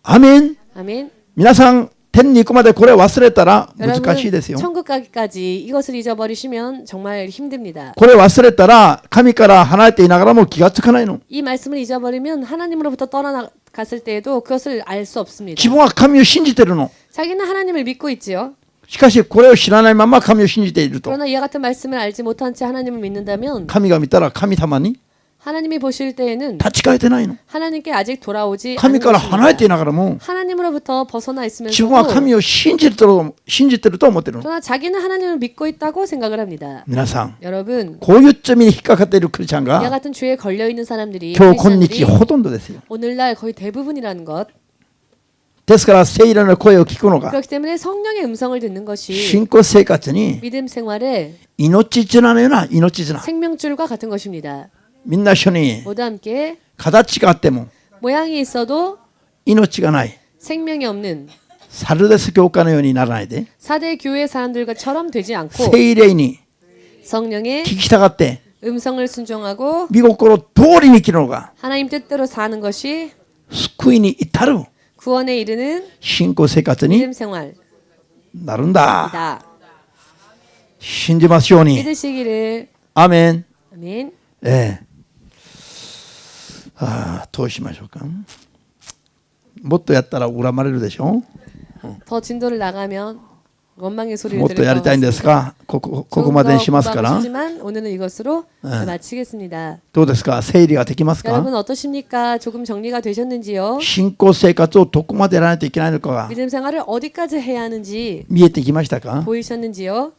アーメン。 아멘. 皆さん天に行くまでこれ忘れたら難しい 여러분 ですよ。 천국 가기까지 이것을 잊어버리시면 정말 힘듭니다. これ忘れたら神から離れていながらも気がつかないの。 이 말씀을 잊어버리면 하나님으로부터 떠나갔을 때에도 그것을 알 수 없습니다. 自分は神を信じてるの。 자기는 하나님을 믿고 있지요. しかしこれを知らないまま神を信じていると 그러나 이와 같은 말씀을 알지 못한 채 하나님을 믿는다면 神が見たら神様に 하나님이 보실 때에는 立ち返ってないの。 하나님께 아직 돌아오지 神 않은 から離れて 것입니다. いながらも 하나님으로부터 벗어나 自分は 있으면서도 神を信じてると思ってるの。 그러나 자기는 하나님을 믿고 있다고 생각을 합니다. 皆さん 여러분, こういう罪に引っかかっているクリスチャン 이와 が 같은 죄에 걸려 있는 사람들이 今日今日 크리스찬들이 ほとんどですよ。 오늘날 거의 대부분이라는 것. ですから聖霊の声を聞くのが 그렇기 때문에 성령의 음성을 듣는 것이 信仰生活に 믿음 생활의 命綱のような命綱。 생명줄과 같은 것입니다. みんな一緒に 모두 함께 形があっても 모양이 있어도 命がない 생명이 없는 サルデス教会のようにならないで 사대 교회 사람들처럼 되지 않고 聖霊に 성령의 聞きたがって 음성을 순종하고 御心通りに生きるのが 하나님 뜻대로 사는 것이 救いに至る 구원에 이르는 信仰生活に 믿음 생활이다. なるんだ。信じますように。 믿으시기를. アーメン。 아멘. どうしましょうか。もっとやったら恨まれるでしょ。 더 진도를 나가면 원망의 소리를 もっと 들을 やり 것 たいんです 같습니다. が、ここまでにしますから。 지만 오늘은 이것으로 마치겠습니다. どうですか。整理ができますか。 여러분 어떠십니까? 조금 정리가 되셨는지요? 信仰生活をどこまでやらないといけないのかが 믿음 생활을 어디까지 해야 하는지 見えてきましたか。 보이셨는지요?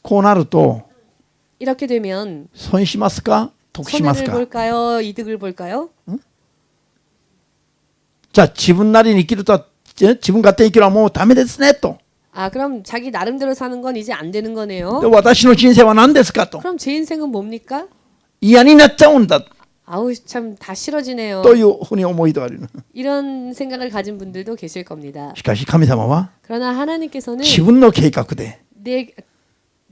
こうなると 이렇게 되면 損しますか得します 손해를 か。 볼까요? 이득을 볼까요? じゃあ自分なりに生きるとは自分勝手に生きるのはもうダメですねと。 아 그럼 자기 나름대로 사는 건 이제 안 되는 で 거네요. 私の人生は何ですかと。 그럼 제 인생은 뭡니까? 嫌になっちゃうんだ 아우 참 다 싫어지네요. というふうに思いがある。 이런 생각을 가진 분들도 계실 겁니다. しかし神様は 그러나 하나님께서는 自分の計画で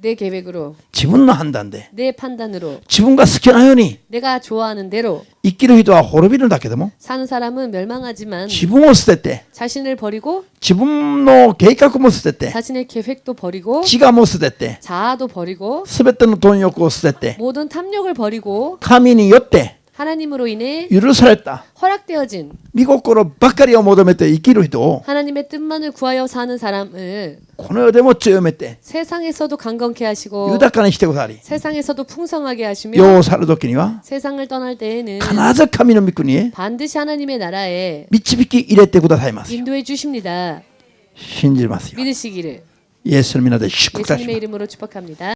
내 계획으로 自分の判断で 내 판단으로 自分が好きなように 내가 좋아하는 대로 生きる人は滅びるんだけども 사는 사람은 멸망하지만 自分を捨てて 자신을 버리고 自分の計画も捨てて 자신의 계획도 버리고 自我も捨てて 자아도 버리고 全ての貪欲を捨てて 모든 탐욕을 버리고 神によって 하나님으로 인해 許された 허락되어진 御心ばかりを求めて生きる人を 하나님의 뜻만을 구하여 사는 사람을 この世でも強めて 세상에서도 강건케 하시고 豊かにしてくださり 세상에서도 풍성하게 하시며 世を去る時には 세상을 떠날 때에는 必ず神の御国へ 반드시 하나님의 나라에 導き入れてくださいますよ。 인도해 주십니다. 信じますよ。 믿으시기를 イエスの皆で祝福いたします。 예수님의 이름으로 축복합니다.